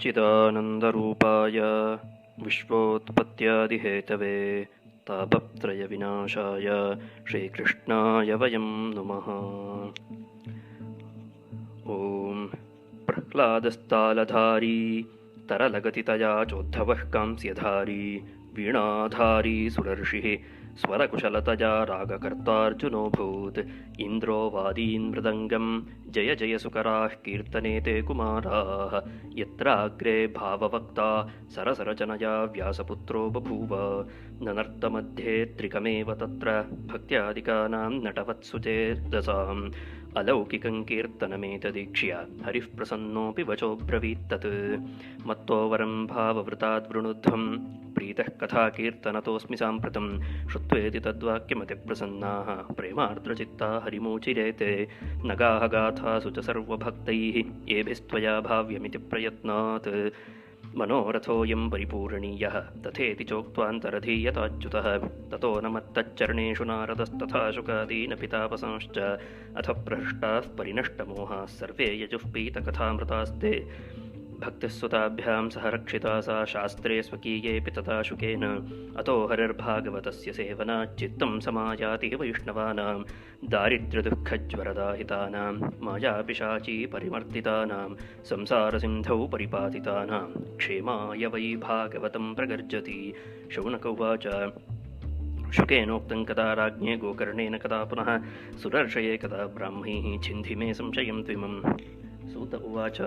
सच्चिदानन्दरूपाय विश्वोत्पत्त्यादिहेतवे तापत्रयविनाशाय श्रीकृष्णाय वयं नुमः। ॐ प्रह्लादस्तालधारी तरलगतितया चोद्धवः कांस्यधारी वीणाधारी सुरर्षिः स्वरकुशलतया रागकर्तार्जुनोऽभूत्। इन्द्रो वादीन् मृदङ्गं जय जय सुकराः कीर्तने ते कुमाराः। यत्राग्रे भाववक्ता सरसरचनया व्यासपुत्रो बभूव। ननर्तमध्ये त्रिकमेव तत्र भक्त्यादिकानां नटवत्सुचेतसाम्। अलौकिकं कीर्तनमेतदीक्ष्य हरिः प्रसन्नोऽपि वचोऽब्रवीत्तत्। मत्तो वरं भाववृताद्वृणुध्वं प्रीतः कथाकीर्तनतोऽस्मि साम्प्रतं। श्रुत्वेति तद्वाक्यमतिप्रसन्नाः प्रेमार्द्रचित्ता हरिमोचिरेते। नगाः गाथासु च सर्वभक्तैः येभिस्त्वया भाव्यमिति प्रयत्नात्। मनोरथोऽयं परिपूरणीयः तथेति चोक्त्वान्तरधीयताच्युतः। ततो न मत्तच्चरणेषु नारदस्तथा शुकादीनपि तापसांश्च। अथ प्रहृष्टाः परिनष्टमोहाः सर्वे यजुः पीतकथामृतास्ते। भक्तिस्सुताभ्यां सह रक्षिता सा शास्त्रे स्वकीयेऽपि तथा शुकेन। अतो हरिर्भागवतस्य सेवनाच्चित्तं समायाति वैष्णवानां। दारिद्र्यदुःखज्वरदाहितानां मायापिशाची परिमर्दितानां संसारसिन्धौ परिपातितानां क्षेमाय वै भागवतं प्रगर्जति। शौनक उवाच शुकेनोक्तं कदा राज्ञे गोकर्णेन कदा पुनः सुरर्षये कदा ब्राह्मैः छिन्धि मे संशयं त्विमम्। सूत उवाच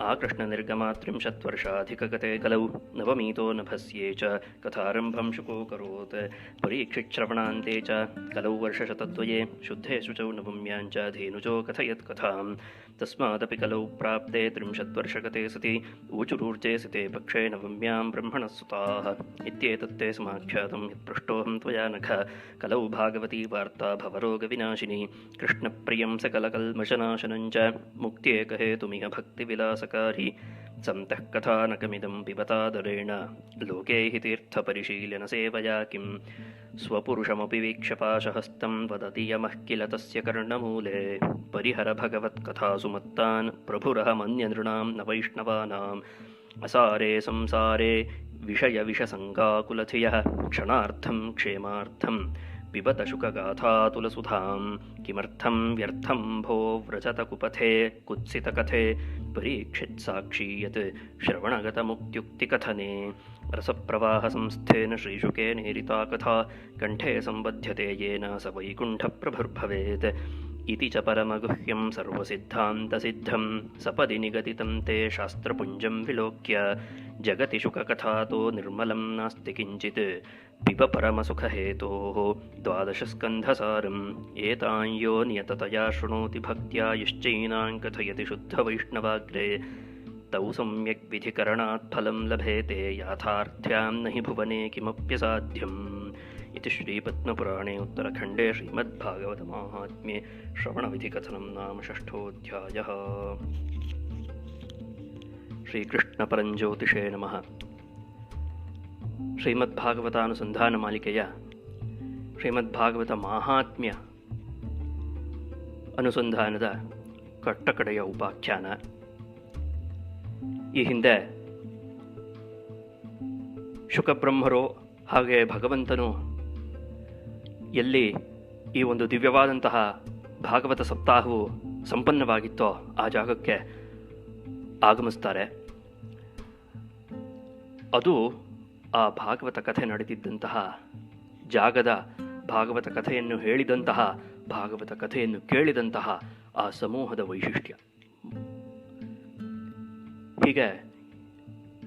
आकृष्णनिर्गमात्रिंशत्वर्षाधिकगते कलौ नवमीतो नभस्ये च कथारम्भं शुकोऽकरोत्। परीक्षिश्रवणान्ते च कलौ वर्षशतद्वये शुद्धे शुचौ नवम्यां च धेनुजो कथयत् कथां। तस्मादपि कलौ प्राप्ते 30 सति ऊचुरूर्जे सिते पक्षे नवम्यां ब्रह्मणः सुताः। इत्येतत्ते समाख्यातं यत्पृष्टोऽहं त्वया नख। कलौ भागवती वार्ता भवरोगविनाशिनी कृष्णप्रियं सकलकल्मषनाशनं च मुक्त्येकहेतुमिह भक्तिविलासकारी। सन्तः कथानकमिदं पिबतादरेण लोके हि तीर्थपरिशीलनसेवया किं। स्वपुरुषमपि वीक्ष्य पाशहस्तं वदति यमः किल तस्य कर्णमूले। परिहर भगवत्कथासु मत्तान् प्रभुरहमन्यनृणां न वैष्णवानाम्। असारे संसारे विषयविषसङ्गाकुलधियः क्षणार्थं क्षेमार्थं पिबत शुकगाथातुलसुधां। किमर्थं व्यर्थं भो व्रजत कुपथे कुत्सितकथे परीक्षित्साक्षी यत् श्रवणगतमुक्त्युक्तिकथने। रसप्रवाहसंस्थेन श्रीशुकेनेरिता कथा कण्ठे सम्बध्यते येन स वैकुण्ठप्रभुर्भवेत्। इति च परमगुह्यं सर्वसिद्धान्तसिद्धं सपदि निगदितं ते शास्त्रपुञ्जं विलोक्य। जगति शुककथातो निर्मलं नास्ति किञ्चित् पिब परमसुखहेतोः 12स्कन्धसारम्। एतां यो नियततया शृणोति भक्त्या यश्चैनां कथयति शुद्धवैष्णवाग्रे। तौ सम्यक् विधिकरणात् फलं लभेते याथार्थ्यां न हि भुवने किमप्यसाध्यम्। इति श्रीपद्मपुराणे उत्तरखण्डे श्रीमद्भागवतमाहात्म्ये श्रवणविधिकथनं नाम 6ठोऽध्यायः। श्रीकृष्णपरञ्ज्योतिषे नमः। ಶ್ರೀಮದ್ಭಾಗವತಾನುಸಂಧಾನ ಮಾಲಿಕೆಯ ಶ್ರೀಮದ್ಭಾಗವತ ಮಾಹಾತ್ಮ್ಯ ಅನುಸಂಧಾನದ ಕಟ್ಟಕಡೆಯ ಉಪಾಖ್ಯಾನ. ಈ ಹಿಂದೆ ಶುಕಬ್ರಹ್ಮರು ಹಾಗೆ ಭಗವಂತನು ಎಲ್ಲಿ ಈ ಒಂದು ದಿವ್ಯವಾದಂತಹ ಭಾಗವತ ಸಪ್ತಾಹವು ಸಂಪನ್ನವಾಗಿತ್ತೋ ಆ ಜಾಗಕ್ಕೆ ಆಗಮಿಸ್ತಾರೆ. ಅದು ಆ ಭಾಗವತ ಕಥೆ ನಡೆದಿದ್ದಂತಹ ಜಾಗದ ಭಾಗವತ ಕಥೆಯನ್ನು ಹೇಳಿದಂತಹ ಭಾಗವತ ಕಥೆಯನ್ನು ಕೇಳಿದಂತಹ ಆ ಸಮೂಹದ ವೈಶಿಷ್ಟ್ಯ. ಹೀಗೆ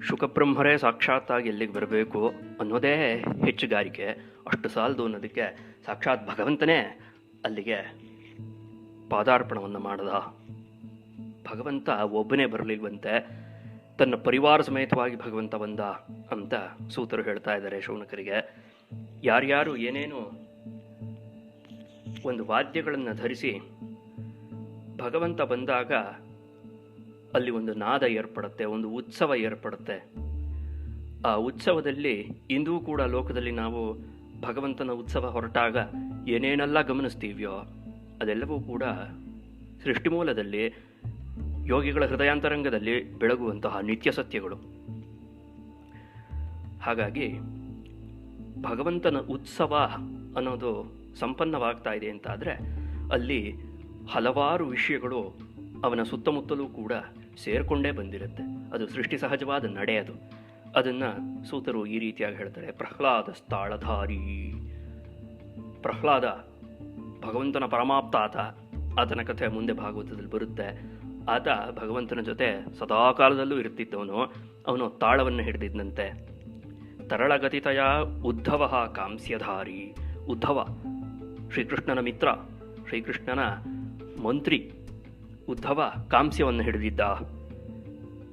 ಶುಕಬ್ರಹ್ಮರೇ ಸಾಕ್ಷಾತ್ತಾಗಿ ಎಲ್ಲಿಗೆ ಬರಬೇಕು ಅನ್ನೋದೇ ಹೆಚ್ಚುಗಾರಿಕೆ. ಅಷ್ಟು ಸಾಲದು ಅನ್ನೋದಕ್ಕೆ ಸಾಕ್ಷಾತ್ ಭಗವಂತನೇ ಅಲ್ಲಿಗೆ ಪಾದಾರ್ಪಣವನ್ನು ಮಾಡದ. ಭಗವಂತ ಒಬ್ಬನೇ ಬರಲಿಲ್ವಂತೆ, ತನ್ನ ಪರಿವಾರ ಸಮೇತವಾಗಿ ಭಗವಂತ ಬಂದ ಅಂತ ಸೂತರು ಹೇಳ್ತಾ ಇದ್ದಾರೆ ಶೌನಕರಿಗೆ. ಯಾರ್ಯಾರು ಏನೇನು ಒಂದು ವಾದ್ಯಗಳನ್ನು ಧರಿಸಿ ಭಗವಂತ ಬಂದಾಗ ಅಲ್ಲಿ ಒಂದು ನಾದ ಏರ್ಪಡುತ್ತೆ, ಒಂದು ಉತ್ಸವ ಏರ್ಪಡುತ್ತೆ. ಆ ಉತ್ಸವದಲ್ಲಿ ಇಂದೂ ಕೂಡ ಲೋಕದಲ್ಲಿ ನಾವು ಭಗವಂತನ ಉತ್ಸವ ಹೊರಟಾಗ ಏನೇನೆಲ್ಲ ಗಮನಿಸ್ತೀವ್ಯೋ ಅದೆಲ್ಲವೂ ಕೂಡ ಸೃಷ್ಟಿಮೂಲದಲ್ಲಿ ಯೋಗಿಗಳ ಹೃದಯಾಂತರಂಗದಲ್ಲಿ ಬೆಳಗುವಂತಹ ನಿತ್ಯ ಸತ್ಯಗಳು. ಹಾಗಾಗಿ ಭಗವಂತನ ಉತ್ಸವ ಅನ್ನೋದು ಸಂಪನ್ನವಾಗ್ತಾ ಇದೆ ಅಂತಾದರೆ ಅಲ್ಲಿ ಹಲವಾರು ವಿಷಯಗಳು ಅವನ ಸುತ್ತಮುತ್ತಲೂ ಕೂಡ ಸೇರಿಕೊಂಡೇ ಬಂದಿರುತ್ತೆ. ಅದು ಸೃಷ್ಟಿ ಸಹಜವಾದ ನಡೆ. ಅದನ್ನು ಸೂತರು ಈ ರೀತಿಯಾಗಿ ಹೇಳ್ತಾರೆ. ಪ್ರಹ್ಲಾದ ಸ್ಥಾಳಧಾರಿ. ಪ್ರಹ್ಲಾದ ಭಗವಂತನ ಪರಮಾಪ್ತ ಆತನ ಕಥೆ ಮುಂದೆ ಭಾಗವತದಲ್ಲಿ ಬರುತ್ತೆ. ಆತ ಭಗವಂತನ ಜೊತೆ ಸದಾಕಾಲದಲ್ಲೂ ಇರುತ್ತಿದ್ದವನು. ಅವನು ತಾಳವನ್ನು ಹಿಡಿದಿದ್ದಂತೆ. ತರಳಗತಿತಯ ಉದ್ಧವ ಕಾಂಸ್ಯಧಾರಿ. ಉದ್ಧವ ಶ್ರೀಕೃಷ್ಣನ ಮಿತ್ರ, ಶ್ರೀಕೃಷ್ಣನ ಮಂತ್ರಿ. ಉದ್ಧವ ಕಾಂಸ್ಯವನ್ನು ಹಿಡಿದಿದ್ದ.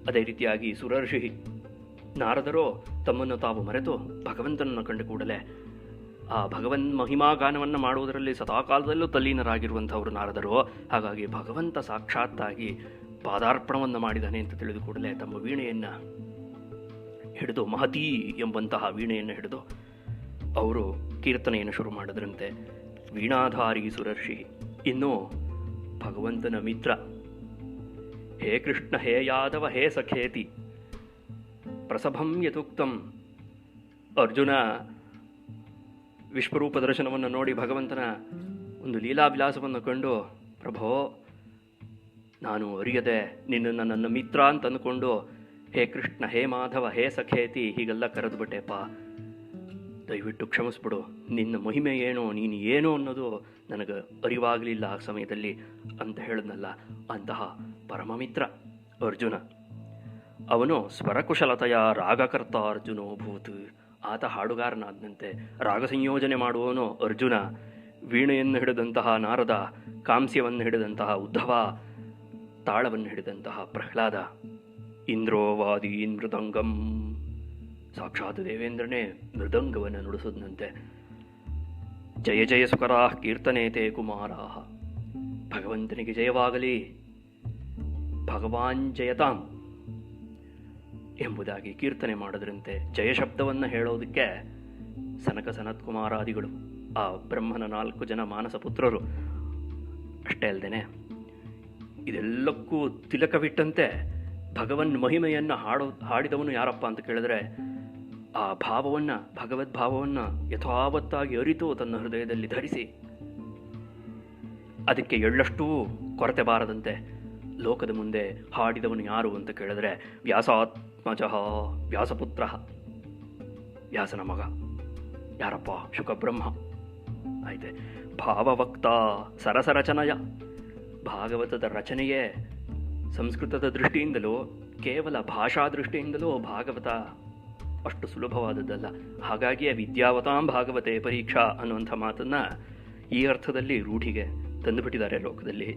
ಅದೇ ರೀತಿಯಾಗಿ ಸುರರ್ಷಿ ನಾರದರು ತಮ್ಮನ್ನು ತಾವು ಮರೆತು ಭಗವಂತನನ್ನು ಕಂಡು ಕೂಡಲೇ ಆ ಭಗವನ್ ಮಹಿಮಾಗಾನವನ್ನು ಮಾಡುವುದರಲ್ಲಿ ಸದಾಕಾಲದಲ್ಲೂ ತಲ್ಲೀನರಾಗಿರುವಂಥವರು ನಾರದರು. ಹಾಗಾಗಿ ಭಗವಂತ ಸಾಕ್ಷಾತ್ತಾಗಿ ಪಾದಾರ್ಪಣವನ್ನು ಮಾಡಿದ್ದಾನೆ ಅಂತ ತಿಳಿದು ಕೂಡಲೇ ತಮ್ಮ ವೀಣೆಯನ್ನು ಹಿಡಿದು, ಮಹತೀ ಎಂಬಂತಹ ವೀಣೆಯನ್ನು ಹಿಡಿದು ಅವರು ಕೀರ್ತನೆಯನ್ನು ಶುರು ಮಾಡಿದ್ರಂತೆ. ವೀಣಾಧಾರಿ ಸುರರ್ಷಿ. ಇನ್ನು ಭಗವಂತನ ಮಿತ್ರ, ಹೇ ಕೃಷ್ಣ ಹೇ ಯಾದವ ಹೇ ಸಖೇತಿ ಪ್ರಸಭಂ ಯಥುಕ್ತಂ. ಅರ್ಜುನ ವಿಶ್ವರೂಪ ದರ್ಶನವನ್ನು ನೋಡಿ ಭಗವಂತನ ಒಂದು ಲೀಲಾವಿಲಾಸವನ್ನು ಕಂಡು, ಪ್ರಭೋ ನಾನು ಅರಿಯದೆ ನಿನ್ನನ್ನು ನನ್ನ ಮಿತ್ರ ಅಂತ ಅಂದ್ಕೊಂಡು ಹೇ ಕೃಷ್ಣ ಹೇ ಮಾಧವ ಹೇ ಸಖೇತಿ ಹೀಗೆಲ್ಲ ಕರೆದುಬಿಟ್ಟೆಪ್ಪ, ದಯವಿಟ್ಟು ಕ್ಷಮಿಸ್ಬಿಡು. ನಿನ್ನ ಮಹಿಮೆ ಏನೋ, ನೀನು ಏನು ಅನ್ನೋದು ನನಗೆ ಅರಿವಾಗಲಿಲ್ಲ ಆ ಸಮಯದಲ್ಲಿ ಅಂತ ಹೇಳಿದ್ನಲ್ಲ. ಅಂತಹ ಪರಮಮಿತ್ರ ಅರ್ಜುನ. ಅವನು ಸ್ವರಕುಶಲತೆಯ ರಾಗಕರ್ತ ಅರ್ಜುನೋಭೂತ್. ಆತ ಹಾಡುಗಾರನಾದಂತೆ ರಾಗ ಸಂಯೋಜನೆ ಮಾಡುವವನು ಅರ್ಜುನ. ವೀಣೆಯನ್ನು ಹಿಡಿದಂತಹ ನಾರದ, ಕಾಂಸ್ಯವನ್ನು ಹಿಡಿದಂತಹ ಉದ್ಧವ, ತಾಳವನ್ನು ಹಿಡಿದಂತಹ ಪ್ರಹ್ಲಾದ. ಇಂದ್ರೋವಾದೀನ್ ಮೃದಂಗಂ. ಸಾಕ್ಷಾತ್ ದೇವೇಂದ್ರನೇ ಮೃದಂಗವನ್ನು ನುಡಿಸಿದಂತೆ. ಜಯ ಜಯ ಸುಕರಾ ಕೀರ್ತನೇತೆ ಕುಮಾರಾ. ಭಗವಂತನಿಗೆ ಜಯವಾಗಲಿ, ಭಗವಾನ್ ಜಯತಾಂ ಎಂಬುದಾಗಿ ಕೀರ್ತನೆ ಮಾಡಿದ್ರಂತೆ. ಜಯ ಶಬ್ದವನ್ನು ಹೇಳೋದಕ್ಕೆ ಸನಕ ಸನತ್ ಕುಮಾರಾದಿಗಳು, ಆ ಬ್ರಹ್ಮನ 4 ಜನ ಮಾನಸ ಪುತ್ರರು. ಅಷ್ಟೇ ಅಲ್ಲದೇನೆ ಇದೆಲ್ಲಕ್ಕೂ ತಿಲಕವಿಟ್ಟಂತೆ ಭಗವನ್ ಮಹಿಮೆಯನ್ನು ಹಾಡಿದವನು ಯಾರಪ್ಪ ಅಂತ ಕೇಳಿದ್ರೆ, ಆ ಭಾವವನ್ನು, ಭಗವದ್ಭಾವವನ್ನು ಯಥಾವತ್ತಾಗಿ ಅರಿತು ತನ್ನ ಹೃದಯದಲ್ಲಿ ಧರಿಸಿ ಅದಕ್ಕೆ ಎಳ್ಳಷ್ಟೂ ಕೊರತೆ ಬಾರದಂತೆ ಲೋಕದ ಮುಂದೆ ಹಾಡಿದವನು ಯಾರು ಅಂತ ಕೇಳಿದ್ರೆ, ವ್ಯಾಸಾತ್ಮಜಃ ವ್ಯಾಸಪುತ್ರ. ವ್ಯಾಸನ ಮಗ ಯಾರಪ್ಪ? ಶುಕಬ್ರಹ್ಮ. ಆಯ್ತೆ. ಭಾವವಕ್ತ ಸರಸರಚನೆಯ. ಭಾಗವತದ ರಚನೆಯೇ ಸಂಸ್ಕೃತದ ದೃಷ್ಟಿಯಿಂದಲೂ ಕೇವಲ ಭಾಷಾ ದೃಷ್ಟಿಯಿಂದಲೂ ಭಾಗವತ ಅಷ್ಟು ಸುಲಭವಾದದ್ದಲ್ಲ. ಹಾಗಾಗಿಯೇ ವಿದ್ಯಾವತಾಂ ಭಾಗವತೆ ಪರೀಕ್ಷಾ ಅನ್ನುವಂಥ ಮಾತನ್ನು ಈ ಅರ್ಥದಲ್ಲಿ ರೂಢಿಗೆ ತಂದುಬಿಟ್ಟಿದ್ದಾರೆ ಲೋಕದಲ್ಲಿ.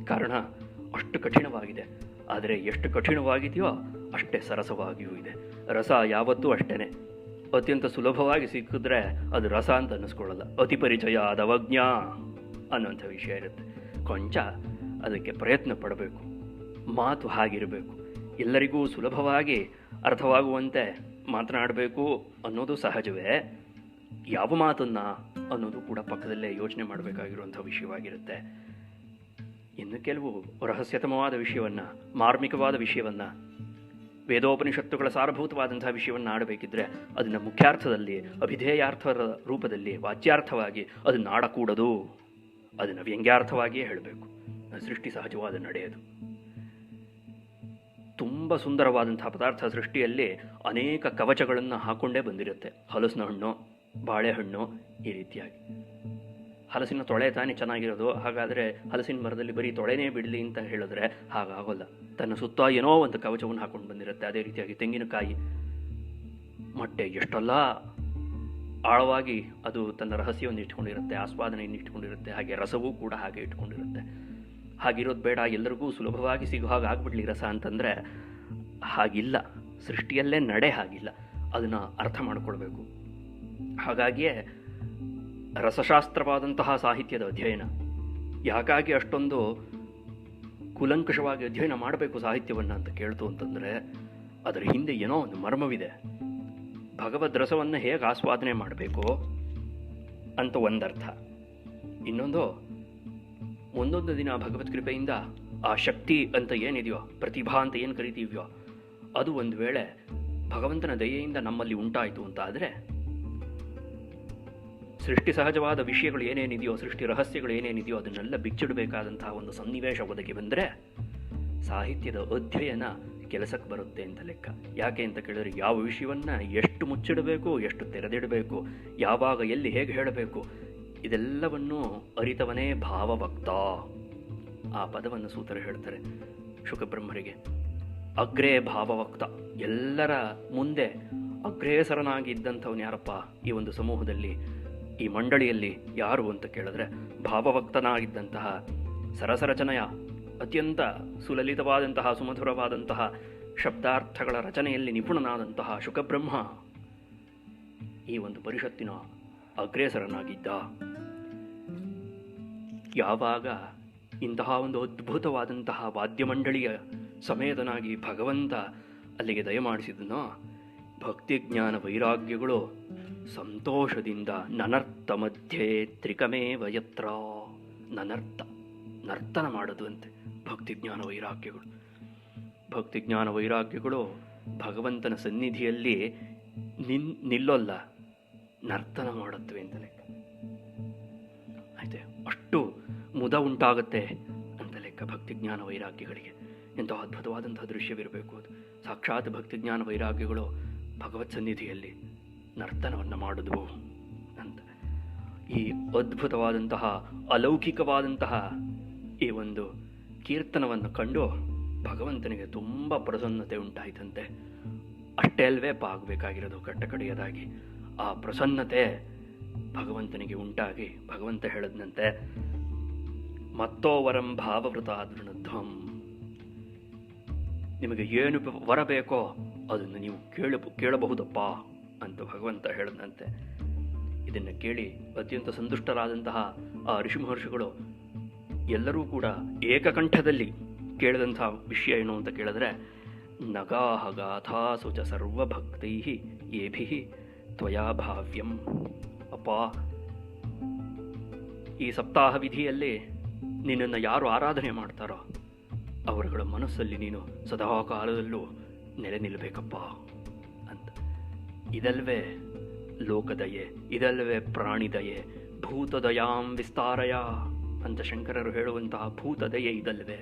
ಕಾರಣ ಅಷ್ಟು ಕಠಿಣವಾಗಿದೆ. ಆದರೆ ಎಷ್ಟು ಕಠಿಣವಾಗಿದೆಯೋ ಅಷ್ಟೇ ಸರಸವಾಗಿಯೂ ಇದೆ. ರಸ ಯಾವತ್ತೂ ಅಷ್ಟೇ. ಅತ್ಯಂತ ಸುಲಭವಾಗಿ ಸಿಕ್ಕಿದ್ರೆ ಅದು ರಸ ಅಂತ ಅನ್ನಿಸ್ಕೊಳ್ಳಲ್ಲ. ಅತಿ ಪರಿಚಯ ಅದವಜ್ಞ ಅನ್ನುವಂಥ ವಿಷಯ ಇರುತ್ತೆ. ಕೊಂಚ ಅದಕ್ಕೆ ಪ್ರಯತ್ನ ಪಡಬೇಕು. ಮಾತು ಹಾಗಿರಬೇಕು. ಎಲ್ಲರಿಗೂ ಸುಲಭವಾಗಿ ಅರ್ಥವಾಗುವಂತೆ ಮಾತನಾಡಬೇಕು ಅನ್ನೋದು ಸಹಜವೇ. ಯಾವ ಮಾತನ್ನು ಅನ್ನೋದು ಕೂಡ ಪಕ್ಕದಲ್ಲೇ ಯೋಚನೆ ಮಾಡಬೇಕಾಗಿರುವಂಥ ವಿಷಯವಾಗಿರುತ್ತೆ. ಇನ್ನು ಕೆಲವು ರಹಸ್ಯತಮವಾದ ವಿಷಯವನ್ನು, ಮಾರ್ಮಿಕವಾದ ವಿಷಯವನ್ನು, ವೇದೋಪನಿಷತ್ತುಗಳ ಸಾರಭೂತವಾದಂತಹ ವಿಷಯವನ್ನು ಆಡಬೇಕಿದ್ರೆ ಅದನ್ನು ಮುಖ್ಯಾರ್ಥದಲ್ಲಿ, ಅಭಿಧೇಯಾರ್ಥದ ರೂಪದಲ್ಲಿ, ವಾಚ್ಯಾರ್ಥವಾಗಿ ಅದನ್ನು ಆಡಕೂಡದು. ಅದನ್ನು ವ್ಯಂಗ್ಯಾರ್ಥವಾಗಿಯೇ ಹೇಳಬೇಕು. ಸೃಷ್ಟಿ ಸಹಜವಾದ ನಡೆಯದು. ತುಂಬ ಸುಂದರವಾದಂತಹ ಪದಾರ್ಥ ಸೃಷ್ಟಿಯಲ್ಲಿ ಅನೇಕ ಕವಚಗಳನ್ನು ಹಾಕ್ಕೊಂಡೇ ಬಂದಿರುತ್ತೆ. ಹಲಸಿನ ಹಣ್ಣು, ಬಾಳೆಹಣ್ಣು, ಈ ರೀತಿಯಾಗಿ. ಹಲಸಿನ ತೊಳೆ ತಾನೇ ಚೆನ್ನಾಗಿರೋದು. ಹಾಗಾದರೆ ಹಲಸಿನ ಮರದಲ್ಲಿ ಬರೀ ತೊಳೆನೇ ಬಿಡಲಿ ಅಂತ ಹೇಳಿದ್ರೆ ಹಾಗಾಗೋಲ್ಲ. ತನ್ನ ಸುತ್ತ ಏನೋ ಒಂದು ಕವಚವನ್ನು ಹಾಕ್ಕೊಂಡು ಬಂದಿರುತ್ತೆ. ಅದೇ ರೀತಿಯಾಗಿ ತೆಂಗಿನಕಾಯಿ, ಮೊಟ್ಟೆ, ಎಷ್ಟೆಲ್ಲ ಆಳವಾಗಿ ಅದು ತನ್ನ ರಹಸ್ಯವನ್ನು ಇಟ್ಕೊಂಡಿರುತ್ತೆ, ಆಸ್ವಾದನೆಯನ್ನು ಇಟ್ಕೊಂಡಿರುತ್ತೆ. ಹಾಗೆ ರಸವೂ ಕೂಡ ಹಾಗೆ ಇಟ್ಕೊಂಡಿರುತ್ತೆ. ಹಾಗಿರೋದು ಬೇಡ, ಎಲ್ಲರಿಗೂ ಸುಲಭವಾಗಿ ಸಿಗೋ ಹಾಗೆ ಆಗ್ಬಿಡ್ಲಿ ರಸ ಅಂತಂದರೆ ಹಾಗಿಲ್ಲ. ಸೃಷ್ಟಿಯಲ್ಲೇ ನಡೆ ಹಾಗಿಲ್ಲ. ಅದನ್ನು ಅರ್ಥ ಮಾಡಿಕೊಳ್ಬೇಕು. ಹಾಗಾಗಿಯೇ ರಸಶಾಸ್ತ್ರವಾದಂತಹ ಸಾಹಿತ್ಯದ ಅಧ್ಯಯನ. ಯಾಕಾಗಿ ಅಷ್ಟೊಂದು ಕೂಲಂಕಷವಾಗಿ ಅಧ್ಯಯನ ಮಾಡಬೇಕು ಸಾಹಿತ್ಯವನ್ನು ಅಂತ ಕೇಳ್ತು ಅಂತಂದರೆ ಅದರ ಹಿಂದೆ ಏನೋ ಒಂದು ಮರ್ಮವಿದೆ. ಭಗವದ್ ರಸವನ್ನು ಹೇಗೆ ಆಸ್ವಾದನೆ ಮಾಡಬೇಕು ಅಂತ ಒಂದರ್ಥ. ಇನ್ನೊಂದು, ಒಂದೊಂದು ದಿನ ಭಗವತ್ ಕೃಪೆಯಿಂದ ಆ ಶಕ್ತಿ ಅಂತ ಏನಿದೆಯೋ, ಪ್ರತಿಭಾ ಅಂತ ಏನು ಕರಿತೀವ್ಯೋ, ಅದು ಒಂದು ವೇಳೆ ಭಗವಂತನ ದಯೆಯಿಂದ ನಮ್ಮಲ್ಲಿ ಉಂಟಾಯಿತು ಅಂತ ಆದರೆ, ಸೃಷ್ಟಿ ಸಹಜವಾದ ವಿಷಯಗಳು ಏನೇನಿದೆಯೋ, ಸೃಷ್ಟಿ ರಹಸ್ಯಗಳು ಏನೇನಿದೆಯೋ ಅದನ್ನೆಲ್ಲ ಬಿಚ್ಚಿಡಬೇಕಾದಂತಹ ಒಂದು ಸನ್ನಿವೇಶ ಒದಗಿ ಬಂದರೆ ಸಾಹಿತ್ಯದ ಅಧ್ಯಯನ ಕೆಲಸಕ್ಕೆ ಬರುತ್ತೆ ಅಂತ ಲೆಕ್ಕ. ಯಾಕೆ ಅಂತ ಕೇಳಿದ್ರೆ, ಯಾವ ವಿಷಯವನ್ನು ಎಷ್ಟು ಮುಚ್ಚಿಡಬೇಕು, ಎಷ್ಟು ತೆರೆದಿಡಬೇಕು, ಯಾವಾಗ ಎಲ್ಲಿ ಹೇಗೆ ಹೇಳಬೇಕು, ಇದೆಲ್ಲವನ್ನು ಅರಿತವನೇ ಭಾವಭಕ್ತ. ಆ ಪದವನ್ನು ಸೂತ್ರ ಹೇಳ್ತಾರೆ ಶುಕಬ್ರಹ್ಮರಿಗೆ. ಅಗ್ರೇ ಭಾವಭಕ್ತ, ಎಲ್ಲರ ಮುಂದೆ ಅಗ್ರೇಸರನಾಗಿದ್ದಂಥವನು ಯಾರಪ್ಪ ಈ ಒಂದು ಸಮೂಹದಲ್ಲಿ, ಈ ಮಂಡಳಿಯಲ್ಲಿ ಯಾರು ಅಂತ ಕೇಳಿದ್ರೆ, ಭಾವಭಕ್ತನಾಗಿದ್ದಂತಹ, ಸರಸರಚನೆಯ ಅತ್ಯಂತ ಸುಲಲಿತವಾದಂತಹ, ಸುಮಧುರವಾದಂತಹ ಶಬ್ದಾರ್ಥಗಳ ರಚನೆಯಲ್ಲಿ ನಿಪುಣನಾದಂತಹ ಶುಕಬ್ರಹ್ಮ ಈ ಒಂದು ಪರಿಷತ್ತಿನ ಅಗ್ರೇಸರನಾಗಿದ್ದ. ಯಾವಾಗ ಇಂತಹ ಒಂದು ಅದ್ಭುತವಾದಂತಹ ವಾದ್ಯಮಂಡಳಿಯ ಸಮೇತನಾಗಿ ಭಗವಂತ ಅಲ್ಲಿಗೆ ದಯಮಾಡಿಸಿದನೋ, ಭಕ್ತಿಜ್ಞಾನ ವೈರಾಗ್ಯಗಳು ಸಂತೋಷದಿಂದ ನನರ್ಥ ಮಧ್ಯೆ ತ್ರಿಕಮೇವ ಯತ್ರ, ನರ್ತನ ಮಾಡೋದು ಅಂತೆ ಭಕ್ತಿಜ್ಞಾನ ವೈರಾಗ್ಯಗಳು. ಭಕ್ತಿಜ್ಞಾನ ವೈರಾಗ್ಯಗಳು ಭಗವಂತನ ಸನ್ನಿಧಿಯಲ್ಲಿ ನಿಲ್ಲೋಲ್ಲ, ನರ್ತನ ಮಾಡುತ್ತವೆ ಅಂತ ಲೆಕ್ಕ. ಆಯ್ತೆ, ಅಷ್ಟು ಮುದ ಉಂಟಾಗುತ್ತೆ ಅಂತ ಲೆಕ್ಕ ಭಕ್ತಿಜ್ಞಾನ ವೈರಾಗ್ಯಗಳಿಗೆ. ಎಂತಹ ಅದ್ಭುತವಾದಂತಹ ದೃಶ್ಯವಿರಬೇಕು ಅದು. ಸಾಕ್ಷಾತ್ ಭಕ್ತಿಜ್ಞಾನ ವೈರಾಗ್ಯಗಳು ಭಗವತ್ ಸನ್ನಿಧಿಯಲ್ಲಿ ನರ್ತನವನ್ನು ಮಾಡಿದ್ವು ಅಂತ. ಈ ಅದ್ಭುತವಾದಂತಹ ಅಲೌಕಿಕವಾದಂತಹ ಈ ಒಂದು ಕೀರ್ತನವನ್ನು ಕಂಡು ಭಗವಂತನಿಗೆ ತುಂಬ ಪ್ರಸನ್ನತೆ ಉಂಟಾಯಿತಂತೆ. ಅಷ್ಟೇ ಅಲ್ವೇ ಆಗಬೇಕಾಗಿರೋದು ಕಟ್ಟಕಡೆಯದಾಗಿ. ಆ ಪ್ರಸನ್ನತೆ ಭಗವಂತನಿಗೆ ಉಂಟಾಗಿ ಭಗವಂತ ಹೇಳದಂತೆ, ಮತ್ತೋ ವರಂ ಭಾವವೃತ ದೃಣಧ್ವಂ, ನಿಮಗೆ ಏನು ವರ ಬೇಕೋ ಅದನ್ನು ನೀವು ಕೇಳಬಹುದಪ್ಪ ಅಂತ ಭಗವಂತ ಹೇಳದಂತೆ. ಇದನ್ನು ಕೇಳಿ ಅತ್ಯಂತ ಸಂತುಷ್ಟರಾದಂತಹ ಆ ಋಷಿ ಮಹರ್ಷಿಗಳು ಎಲ್ಲರೂ ಕೂಡ ಏಕಕಂಠದಲ್ಲಿ ಕೇಳಿದಂತಹ ವಿಷಯ ಏನು ಅಂತ ಕೇಳಿದ್ರೆ, ನಗಾಹ ಗಾಥಾಸು ಚ ಸರ್ವಭಕ್ತೈ ಏಭಿ ತ್ವಯಾ ಭಾವ್ಯಂ. ಅಪ್ಪ, ಈ ಸಪ್ತಾಹ ವಿಧಿಯಲ್ಲಿ ನಿನ್ನನ್ನು ಯಾರು ಆರಾಧನೆ ಮಾಡ್ತಾರೋ ಅವರುಗಳ ಮನಸ್ಸಲ್ಲಿ ನೀನು ಸದಾ ಕಾಲದಲ್ಲೂ ನೆಲೆ ನಿಲ್ಲಬೇಕಪ್ಪ ಅಂತ. ಇದಲ್ವೇ ಲೋಕದಯೆ, ಇದಲ್ವೇ ಪ್ರಾಣಿದಯೆ, ಭೂತದಯಾಂ ವಿಸ್ತಾರಯ ಅಂತ ಶಂಕರರು ಹೇಳುವಂತಹ ಭೂತದಯೆ ಇದಲ್ವೇ.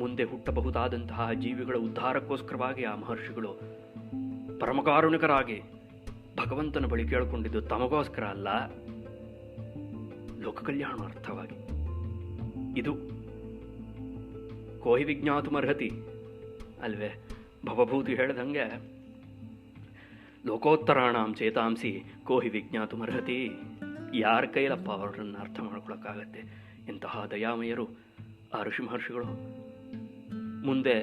ಮುಂದೆ ಹುಟ್ಟಬಹುದಾದಂತಹ ಜೀವಿಗಳ ಉದ್ಧಾರಕ್ಕೋಸ್ಕರವಾಗಿ ಆ ಮಹರ್ಷಿಗಳು ಪರಮಕಾರುಣಿಕರಾಗಿ ಭಗವಂತನ ಬಳಿ ಕೇಳಿಕೊಂಡಿದ್ದು ತಮಗೋಸ್ಕರ ಅಲ್ಲ, ಲೋಕ ಕಲ್ಯಾಣಾರ್ಥವಾಗಿ. ಇದು ಕೋಹಿ ವಿಜ್ಞಾತುಮರ್ಹತಿ ಅಲ್ವೇ. ಭವಭೂತಿ ಹೇಳ್ದಂಗೆ ಲೋಕೋತ್ತರಾಣಾಂ ಚೇತಾಂಸಿ ಕೋಹಿ ವಿಜ್ಞಾತುಮರ್ಹತಿ. ಯಾರ ಕೈಲಪ್ಪ ಅವರನ್ನು ಅರ್ಥ ಮಾಡ್ಕೊಳಕ್ಕಾಗತ್ತೆ. ಇಂತಹ ದಯಾಮಯರು ಆ ಋಷಿ ಮಹರ್ಷಿಗಳು ಮುಂದೆ